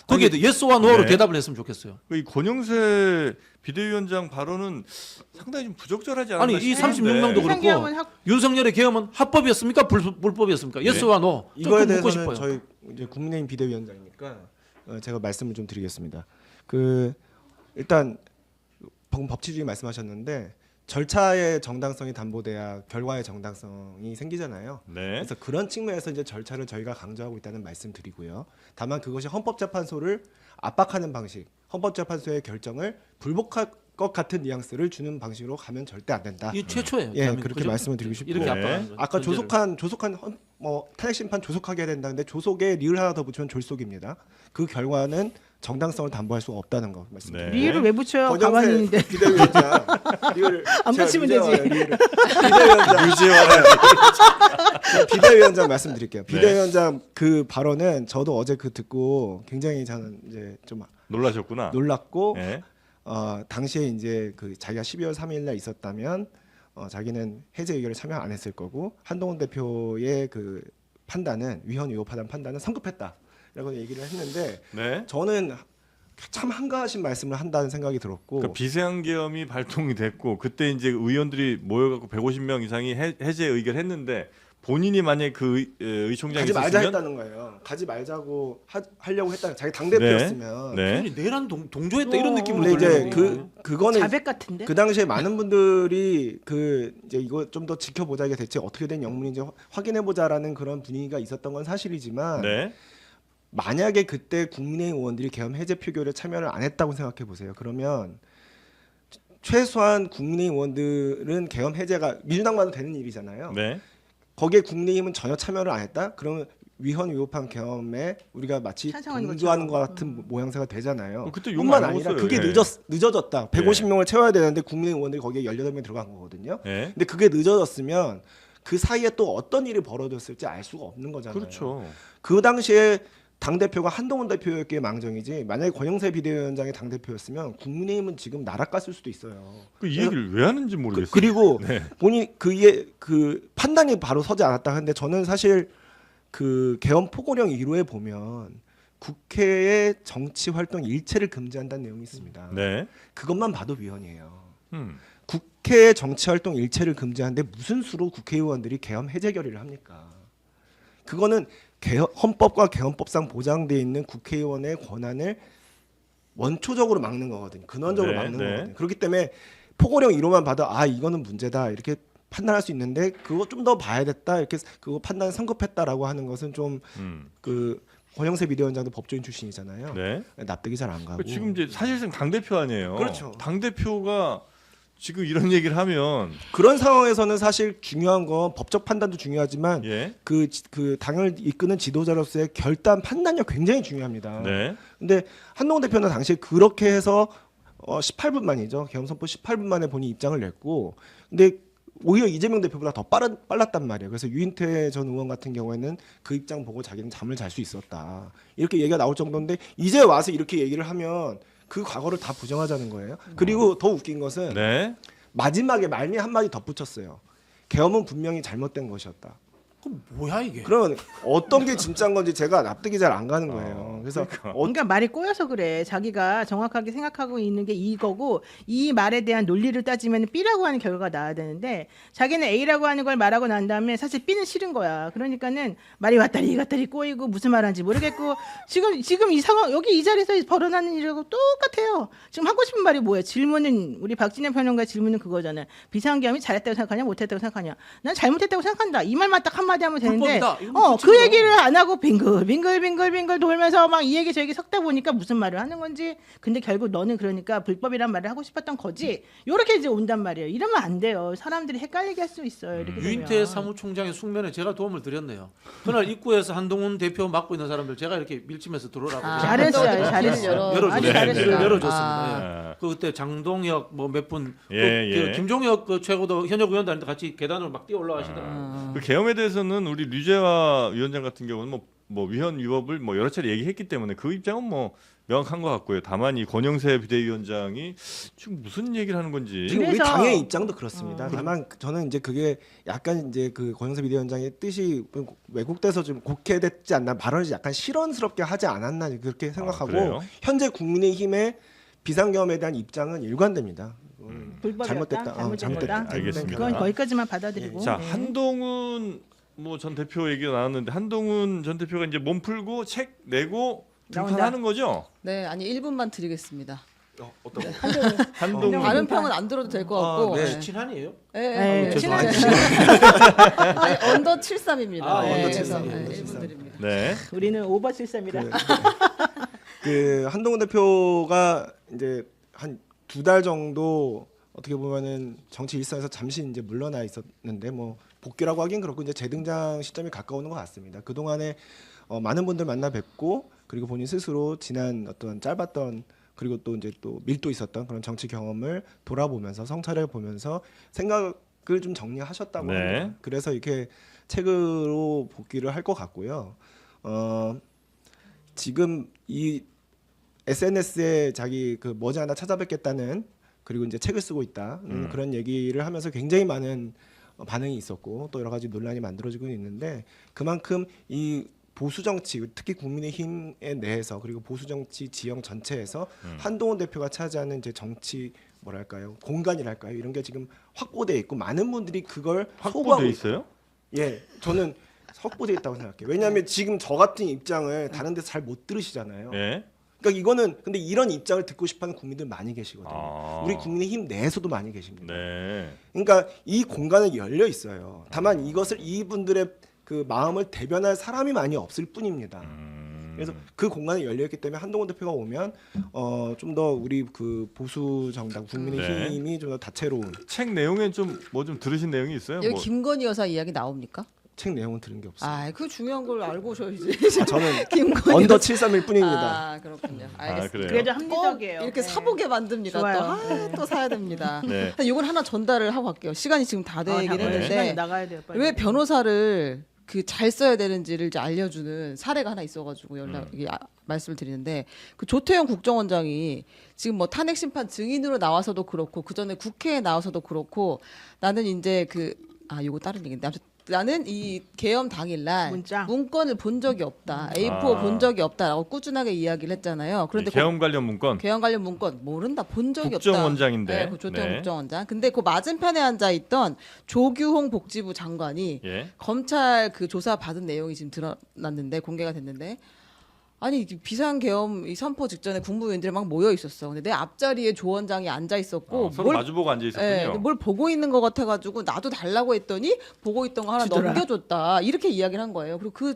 D: 거기에도 예스와 노로
C: 네.
D: 대답을 했으면 좋겠어요.
C: 이 권영세 비대위원장 발언은 상당히 좀 부적절하지 않나
D: 아니 이
C: 싶은데.
D: 36명도 그렇고
A: 이상계엄은
D: 윤석열의 계엄은 합법이었습니까? 불법이었습니까?
C: 네.
D: 예스와 노.
B: 이거에
D: 좀 묻고
B: 대해서는
D: 싶어요.
B: 저희 이제 국민의힘 비대위원장이니까 제가 말씀을 좀 드리겠습니다. 일단 방금 법치주의 말씀하셨는데 절차의 정당성이 담보돼야 결과의 정당성이 생기잖아요.
C: 네.
B: 그래서 그런 측면에서 이제 절차를 저희가 강조하고 있다는 말씀드리고요. 다만 그것이 헌법재판소를 압박하는 방식, 헌법재판소의 결정을 불복할 것 같은 뉘앙스를 주는 방식으로 가면 절대 안 된다.
D: 이 최초예요.
B: 예,
D: 대한민국.
B: 그렇게
D: 그죠?
B: 말씀을 드리고 싶고.
D: 이렇게
C: 네.
D: 압박하는 거.
B: 아까
D: 전제를.
B: 조속한 탄핵 심판 조속하게 해야 된다. 근데 조속에 리을 하나 더 붙이면 졸속입니다. 그 결과는 정당성을 담보할 수가 없다는 거 말씀드립니다.
C: 네.
A: 리을을 왜 붙여요? 가만히 있는데.
B: 비대위원장 리을을
A: 안
B: 제가
A: 붙이면
B: 유죄화요,
A: 되지.
B: 리을을. 비대위원장 비대위원장 말씀드릴게요.
C: 네.
B: 비대위원장 그 발언은 저도 어제 그 듣고 굉장히 저는 이제 좀
C: 놀라셨구나.
B: 놀랐고
C: 네.
B: 당시에 이제 그 자기가 12월 3일 날 있었다면 자기는 해제 의결에 참여 안 했을 거고 한동훈 대표의 그 판단은 위헌 위법하다는 판단은 성급했다라고 얘기를 했는데
C: 네.
B: 저는 참 한가하신 말씀을 한다는 생각이 들었고
C: 그러니까 비상계엄이 발동이 됐고 그때 이제 의원들이 모여갖고 150명 이상이 해제 의결했는데 본인이 만약 그 의총장이
B: 가지 말자
C: 있었으면
B: 했다는 거예요. 가지 말자고 하려고 했다는 자기 당 대표였으면.
C: 네.
D: 아니, 내란 동조했다 이런 느낌으로
B: 근데 이제
D: 들려요.
B: 그거는
A: 자백 같은데.
B: 그 당시에 많은 분들이 이제 이거 좀 더 지켜보자 이게 대체 어떻게 된 영문인지 확인해 보자라는 그런 분위기가 있었던 건 사실이지만
C: 네.
B: 만약에 그때 국민의힘 의원들이 계엄 해제 표결에 참여를 안 했다고 생각해 보세요. 그러면 최소한 국민의힘 의원들은 계엄 해제가 민주당만도 되는 일이잖아요.
C: 네.
B: 거기에 국민의힘은 전혀 참여를 안 했다? 그러면 위헌 위법한 계엄에 우리가 마치
A: 찬성하는
B: 동조하는 것 같은 모양새가 되잖아요.
C: 그때 욕
B: 뿐만
C: 많이
B: 아니라
C: 먹었어요.
B: 그게
C: 예.
B: 늦어졌다. 150명을 채워야 되는데 국민의힘 의원들이 거기에 18명 들어간 거거든요.
C: 네.
B: 근데 그게 늦어졌으면 그 사이에 또 어떤 일이 벌어졌을지 알 수가 없는 거잖아요.
C: 그렇죠.
B: 그 당시에 당 대표가 한동훈 대표였기에 망정이지 만약에 권영세 비대위원장이 당 대표였으면 국민의힘은 지금 나락갔을 수도 있어요.
C: 이 얘기를 왜 하는지 모르겠어요.
B: 그리고
C: 네.
B: 본인 그 판단이 바로 서지 않았다. 근데 저는 사실 그 계엄 포고령 1호에 보면 국회의 정치 활동 일체를 금지한다는 내용이 있습니다.
C: 네.
B: 그것만 봐도 위헌이에요.
C: 국회의
B: 정치 활동 일체를 금지하는데 무슨 수로 국회의원들이 계엄 해제 결의를 합니까? 그거는 헌법과 계엄법상 보장돼 있는 국회의원의 권한을 원초적으로 막는 거거든요. 근원적으로
C: 네,
B: 막는
C: 네.
B: 거거든요. 그렇기 때문에 포고령 1호만 봐도 이거는 문제다 이렇게 판단할 수 있는데 그거 좀 더 봐야겠다 이렇게 그거 판단 성급했다라고 하는 것은 좀 그 권영세 비대위원장도 법조인 출신이잖아요.
C: 네.
B: 납득이 잘 안 가고.
C: 지금 이제 사실상 당 대표 아니에요.
B: 그렇죠.
C: 당 대표가 지금 이런 얘기를 하면
B: 그런 상황에서는 사실 중요한 건 법적 판단도 중요하지만
C: 예.
B: 그 당을 이끄는 지도자로서의 결단 판단력 굉장히 중요합니다.
C: 네.
B: 근데 한동훈 대표는 당시에 그렇게 해서 18분 만이죠. 계엄 선포 18분 만에 본인 입장을 냈고 근데 오히려 이재명 대표보다 더 빨랐단 말이에요. 그래서 유인태 전 의원 같은 경우에는 그 입장 보고 자기는 잠을 잘 수 있었다. 이렇게 얘기가 나올 정도인데 이제 와서 이렇게 얘기를 하면 그 과거를 다 부정하자는 거예요. 그리고 더 웃긴 것은
C: 네.
B: 마지막에 말미 한마디 덧붙였어요. 계엄은 분명히 잘못된 것이었다.
D: 그럼 뭐야 이게?
B: 그러면 어떤 게 진짜인 건지 제가 납득이 잘 안 가는 거예요. 그래서
A: 그러니까 말이 꼬여서 그래. 자기가 정확하게 생각하고 있는 게 이거고 이 말에 대한 논리를 따지면 B라고 하는 결과가 나와야 되는데 자기는 A라고 하는 걸 말하고 난 다음에 사실 B는 싫은 거야. 그러니까는 말이 왔다리 갔다리 꼬이고 무슨 말하는지 모르겠고 지금 이 상황 여기 이 자리에서 벌어나는 일하고 똑같아요. 지금 하고 싶은 말이 뭐야? 질문은 우리 박진영 평론가 질문은 그거잖아요. 비상계엄이 잘했다고 생각하냐 못했다고 생각하냐? 난 잘못했다고 생각한다. 이 말만 딱 한마디 하면 되는데
D: 불법이다. 이거
A: 그 얘기를 안 하고 빙글빙글 돌면서 막 이 얘기 저 얘기 섞다 보니까 무슨 말을 하는 건지 근데 결국 너는 그러니까 불법이란 말을 하고 싶었던 거지 요렇게 이제 온단 말이에요. 이러면 안 돼요. 사람들이 헷갈리게 할 수 있어요. 이렇게
D: 유인태
A: 되면.
D: 사무총장의 숙면에 제가 도움을 드렸네요. 그날 입구에서 한동훈 대표 맡고 있는 사람들 제가 이렇게 밀치면서 들어오라고
A: 잘했어요. 잘했어요. 아주 잘했어요.
D: 열어줬습니다. 그 그때 장동혁 뭐 몇 분,
C: 예.
D: 김종혁 그 최고도 현역 의원들한테 같이 계단으로 막 뛰어 올라가시더라고요.
C: 그 계엄에 대해서는 우리 류재화 위원장 같은 경우는 뭐 위헌 위법을 뭐 여러 차례 얘기했기 때문에 그 입장은 뭐 명확한 것 같고요. 다만 이 권영세 비대위원장이 지금 무슨 얘기를 하는 건지
B: 지금 우리
A: 그래서-
B: 당의 입장도 그렇습니다. 다만 저는 이제 그게 약간 이제 그 권영세 비대위원장의 뜻이 왜곡돼서 좀 곡해됐지 않나 발언을 약간 실언스럽게 하지 않았나 그렇게 생각하고
C: 그래요?
B: 현재 국민의힘의 비상계엄에 대한 입장은 일관됩니다.
A: 불법이었다.
B: 잘못됐다.
A: 잘못된 거다.
C: 알겠습니다.
A: 그건 거기까지만 받아들이고.
C: 자
A: 네.
C: 한동훈 뭐 전 대표 얘기가 나왔는데 한동훈 전 대표가 이제 몸 풀고 책 내고 등판하는 거죠?
E: 네, 아니 1분만 드리겠습니다.
B: 어떤 거?
C: 한동훈
E: 다른 평은 안 들어도 될 것 같고.
B: 네.
D: 친한이에요?
E: 네,
A: 네,
E: 친하게. 아니, 언더 73입니다.
D: 아, 언더
E: 그래서
D: 73.
E: 네, 1분 드립니다.
C: 네.
A: 우리는 오버 73이라.
B: 그 한동훈 대표가 이제 한 2달 정도 어떻게 보면은 정치 일선에서 잠시 이제 물러나 있었는데 뭐 복귀라고 하긴 그렇고 이제 재등장 시점이 가까우는 것 같습니다. 그 동안에 많은 분들 만나 뵙고 그리고 본인 스스로 지난 어떤 짧았던 그리고 또 이제 또 밀도 있었던 그런 정치 경험을 돌아보면서 성찰해 보면서 생각을 좀 정리하셨다고
C: 네.
B: 합니다. 그래서 이렇게 책으로 복귀를 할 것 같고요. 지금 이 SNS에 자기 그 머지않아 찾아뵙겠다는 그리고 이제 책을 쓰고 있다 그런 얘기를 하면서 굉장히 많은 반응이 있었고 또 여러 가지 논란이 만들어지고 있는데 그만큼 이 보수 정치 특히 국민의힘에 내에서 그리고 보수 정치 지형 전체에서 한동훈 대표가 차지하는 이제 정치 뭐랄까요 공간이랄까요 이런 게 지금 확보돼 있고 많은 분들이 그걸 소구하고
C: 확보돼 있어요?
B: 예, 저는 확보돼 있다고 생각해요. 왜냐하면 지금 저 같은 입장을 다른 데서 잘 못 들으시잖아요.
C: 예.
B: 그러니까 이거는 근데 이런 입장을 듣고 싶어하는 국민들 많이 계시거든요.
C: 아.
B: 우리 국민의힘 내에서도 많이 계십니다.
C: 네.
B: 그러니까 이 공간은 열려 있어요. 다만 이것을 이분들의 그 마음을 대변할 사람이 많이 없을 뿐입니다. 그래서 그 공간이 열려 있기 때문에 한동훈 대표가 오면 좀 더 우리 그 보수 정당 국민의힘이 좀 더 다채로운
C: 책 내용에 좀 뭐 좀 들으신 내용이 있어요?
E: 여기
C: 뭐
E: 김건희 여사 이야기 나옵니까?
B: 책 내용은 들은 게 없어요.
E: 아, 그 중요한 걸 알고 오셔야지.
B: 저는
E: 김건희
B: 언더
E: 여사.
B: 73일 뿐입니다.
E: 아, 그렇군요.
C: 아,
E: 알겠습니다.
C: 그래요?
A: 그래도
E: 꼭
A: 합리적이에요.
E: 이렇게
A: 네.
E: 사보게 만듭니다.
A: 좋아요.
E: 또 사야 됩니다.
C: 네.
E: 이건 하나 전달을 하고 갈게요. 시간이 지금 다 되긴
A: 시간이
E: 했는데
A: 나가야 돼요. 빨리.
E: 왜 변호사를 그 잘 써야 되는지를 이제 알려주는 사례가 하나 있어가지고 말씀을 드리는데 그 조태영 국정원장이 지금 뭐 탄핵 심판 증인으로 나와서도 그렇고 그 전에 국회에 나와서도 그렇고 나는 이제 요거 다른 얘기인데 아무튼 나는 이 계엄 당일날
A: 문자?
E: 문건을 본 적이 없다. A4
C: 아.
E: 본 적이 없다라고 꾸준하게 이야기를 했잖아요. 그런데
C: 계엄 관련 문건
E: 계엄 관련 문건 모른다. 본 적이 없다.
C: 국정원장인데.
E: 네, 그 조태영
C: 네.
E: 국정원장. 근데 그 맞은편에 앉아 있던 조규홍 복지부 장관이
C: 예.
E: 검찰 그 조사 받은 내용이 지금 드러났는데 공개가 됐는데 아니 비상계엄 이 선포 직전에 국무위원들이 막 모여 있었어. 근데 내 앞자리에 조 원장이 앉아 있었고
C: 서로 마주보고 앉아 있었군요.
E: 뭘 보고 있는 것 같아가지고 나도 달라고 했더니 보고 있던 거 하나
A: 주더라.
E: 넘겨줬다 이렇게 이야기를 한 거예요. 그리고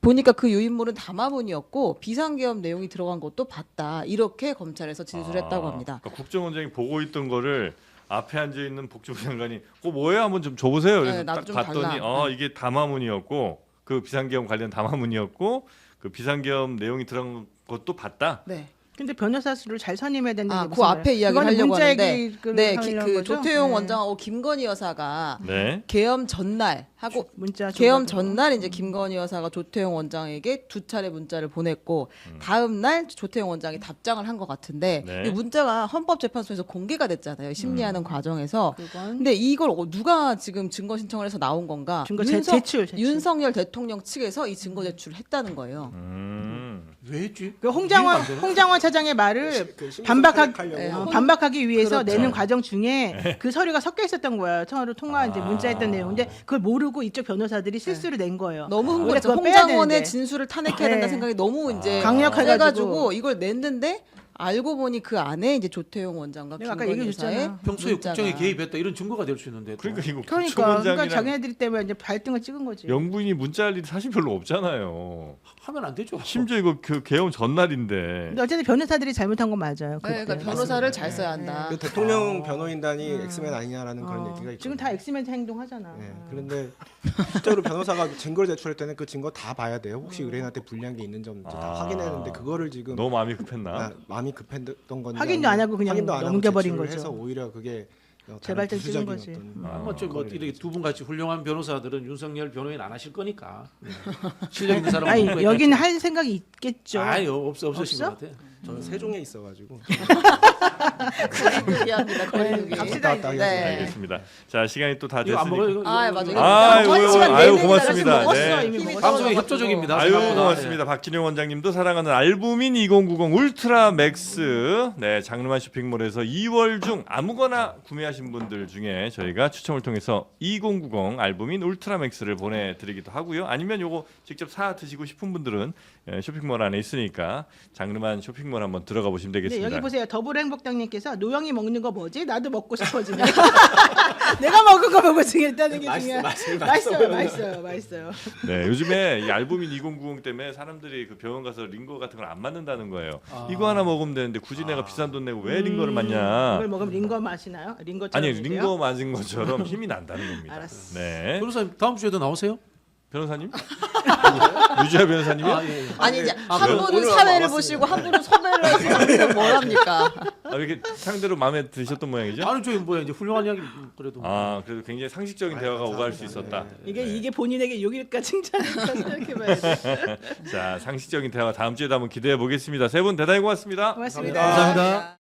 E: 보니까 그 유인물은 담화문이었고 비상계엄 내용이 들어간 것도 봤다 이렇게 검찰에서 진술했다고 합니다.
C: 그러니까 국정원장이 보고 있던 거를 앞에 앉아 있는 복지부 장관이 그거 뭐예요? 한번 좀 줘보세요. 그래서
E: 네, 나도
C: 딱
E: 좀
C: 봤더니
E: 달라.
C: 이게 담화문이었고 그 비상계엄 관련 담화문이었고 그 비상계엄 내용이 들어간 것도 봤다.
E: 네.
A: 근데 변호사 수를 잘 선임해야 된다는 게
E: 그
A: 무슨
E: 앞에
A: 말이에요?
E: 이야기를
A: 그거는
E: 하려고
A: 문자
E: 하는데
A: 얘기를
E: 네,
A: 하려는
E: 그
A: 거죠?
E: 조태용
A: 네.
E: 원장하고 김건희 여사가
C: 네.
E: 계엄 전날 하고
A: 문자
E: 계엄
A: 줘가지고.
E: 전날 이제 김건희 여사가 조태용 원장에게 2차례 문자를 보냈고 다음 날 조태용 원장이 답장을 한 것 같은데
C: 네.
E: 이 문자가 헌법재판소에서 공개가 됐잖아요. 심리하는 과정에서.
A: 그건
E: 근데 이걸 누가 지금 증거 신청을 해서 나온 건가?
A: 증거 제출.
E: 윤석열 대통령 측에서 이 증거 제출을 했다는 거예요.
D: 왜 했지?
A: 그
D: 이해가 안 되네.
A: 홍장원 차장의 말을 반박하기 위해서
E: 그렇죠.
A: 내는 과정 중에 그 서류가 섞여 있었던 거예요. 서로 이제 문자했던 내용인데 그걸 모르고 이쪽 변호사들이 실수를 낸 거예요.
E: 너무
A: 원래
E: 흥분해서
A: 그거 빼야
E: 홍장원의
A: 되는데.
E: 진술을 탄핵해야
A: 네.
E: 된다 생각이 너무 이제
A: 강력해가지고.
E: 세가지고 이걸 냈는데 알고 보니 그 안에 이제 조태용 원장과
A: 내가 아까
E: 김건희
A: 얘기해줬잖아.
E: 여사의
D: 평소에
E: 문자가.
D: 국정에 개입했다 이런 증거가 될 수 있는데. 또.
C: 그러니까 이거
A: 그러니까
C: 국정원장이랑
A: 자기네들이 때문에 이제 발등을 찍은 거지.
C: 영부인이 문자할 일이 사실 별로 없잖아요.
D: 하면 안 되죠.
C: 심지어 이거 그 개엄 전날인데.
A: 근데 어쨌든 변호사들이 잘못한 건 맞아요.
E: 네, 그러니까
A: 그때.
E: 변호사를 잘 써야 한다.
B: 그 대통령 변호인단이 엑스맨 아니냐라는 그런 얘기가 있죠.
A: 지금 다 엑스맨 행동하잖아.
B: 네, 그런데 실제로 변호사가 증거를 제출할 때는 그 증거 다 봐야 돼요. 혹시 의뢰인한테 불리한 게 있는 점 다 확인해야 되는데 그거를 지금
C: 너무 마음이 급했나?
B: 마음이 급했던 건지
A: 확인도 안 하고 그냥
B: 확인도 안 하고
A: 넘겨버린
B: 제출을
A: 거죠.
B: 해서 오히려 그게
A: 재발등 찍은
B: 부수적인
A: 거지.
B: 어떤
D: 뭐
B: 그걸
D: 이렇게 두 분 같이 훌륭한 변호사들은 윤석열 변호인 안 하실 거니까 실력 있는 사람
A: 아니 여기는 할 생각이 있겠죠.
D: 아니 없으신
A: 없어?
D: 것 같아.
B: 저는 세종에 있어가지고
E: 거리두기합니다. 거리두기.
A: 갑시다,
B: 왔다
A: 이제.
B: 갔다
A: 네.
C: 알겠습니다. 자 시간이 또 다
D: 이거 안
C: 됐으니까.
D: 먹어요? 이거
E: 아 맞아. 이거
C: 아유,
E: 한 시간
C: 아유,
E: 내내
C: 고맙습니다.
E: 먹었어.
C: 네.
A: 이미
E: 힘이
A: 먹었어.
D: 방송이
E: 떨어져가지고.
D: 협조적입니다.
C: 아유
D: 생각보다.
C: 고맙습니다. 박진영 원장님도 사랑하는 알부민 2090 울트라 맥스 네 장르만 쇼핑몰에서 2월 중 아무거나 구매하신 분들 중에 저희가 추첨을 통해서 2090 알부민 울트라 맥스를 보내드리기도 하고요. 아니면 요거 직접 사 드시고 싶은 분들은 쇼핑몰 안에 있으니까 장르만 쇼핑몰 한번 들어가 보시면
A: 네,
C: 되겠습니다.
A: 여기 보세요. 더불어행복당님께서 노영이 먹는 거 뭐지? 나도 먹고 싶어지네. 내가 먹은 거 보고 지겠다는 게 중요해. 맛있어요.
C: 네, 요즘에 이 알부민 2090 때문에 사람들이 그 병원 가서 링거 같은 걸 안 맞는다는 거예요. 이거 하나 먹으면 되는데 굳이 내가 비싼 돈 내고 왜 링거를 맞냐?
A: 이걸 먹으면 링거 맛이 나요? 링거처럼.
C: 아니
A: 먹어요?
C: 링거 맞은 것처럼 힘이 난다는 겁니다.
A: 알았어.
C: 네,
D: 변호사님 다음 주에도 나오세요?
C: 변호사님? 유지아 변호사님이요?
D: 예.
E: 아니 이제 한
C: 그래요?
E: 분은
B: 오늘
E: 사회를
B: 와봤습니다.
E: 보시고 한 분은 섭외를 해서 뭘 합니까?
C: 아, 이렇게 상대로 마음에 드셨던 모양이죠?
D: 아니 저희 뭐야 이제 훌륭한 이야기 그래도.
C: 아, 그래도 굉장히 상식적인 대화가 오갈 수 있었다.
A: 이게 본인에게 욕일까 칭찬일까 생각해봐야 돼.
C: 자, 상식적인 대화 다음 주에도 한번 기대해 보겠습니다. 세 분 대단히 고맙습니다.
A: 고맙습니다.
D: 감사합니다.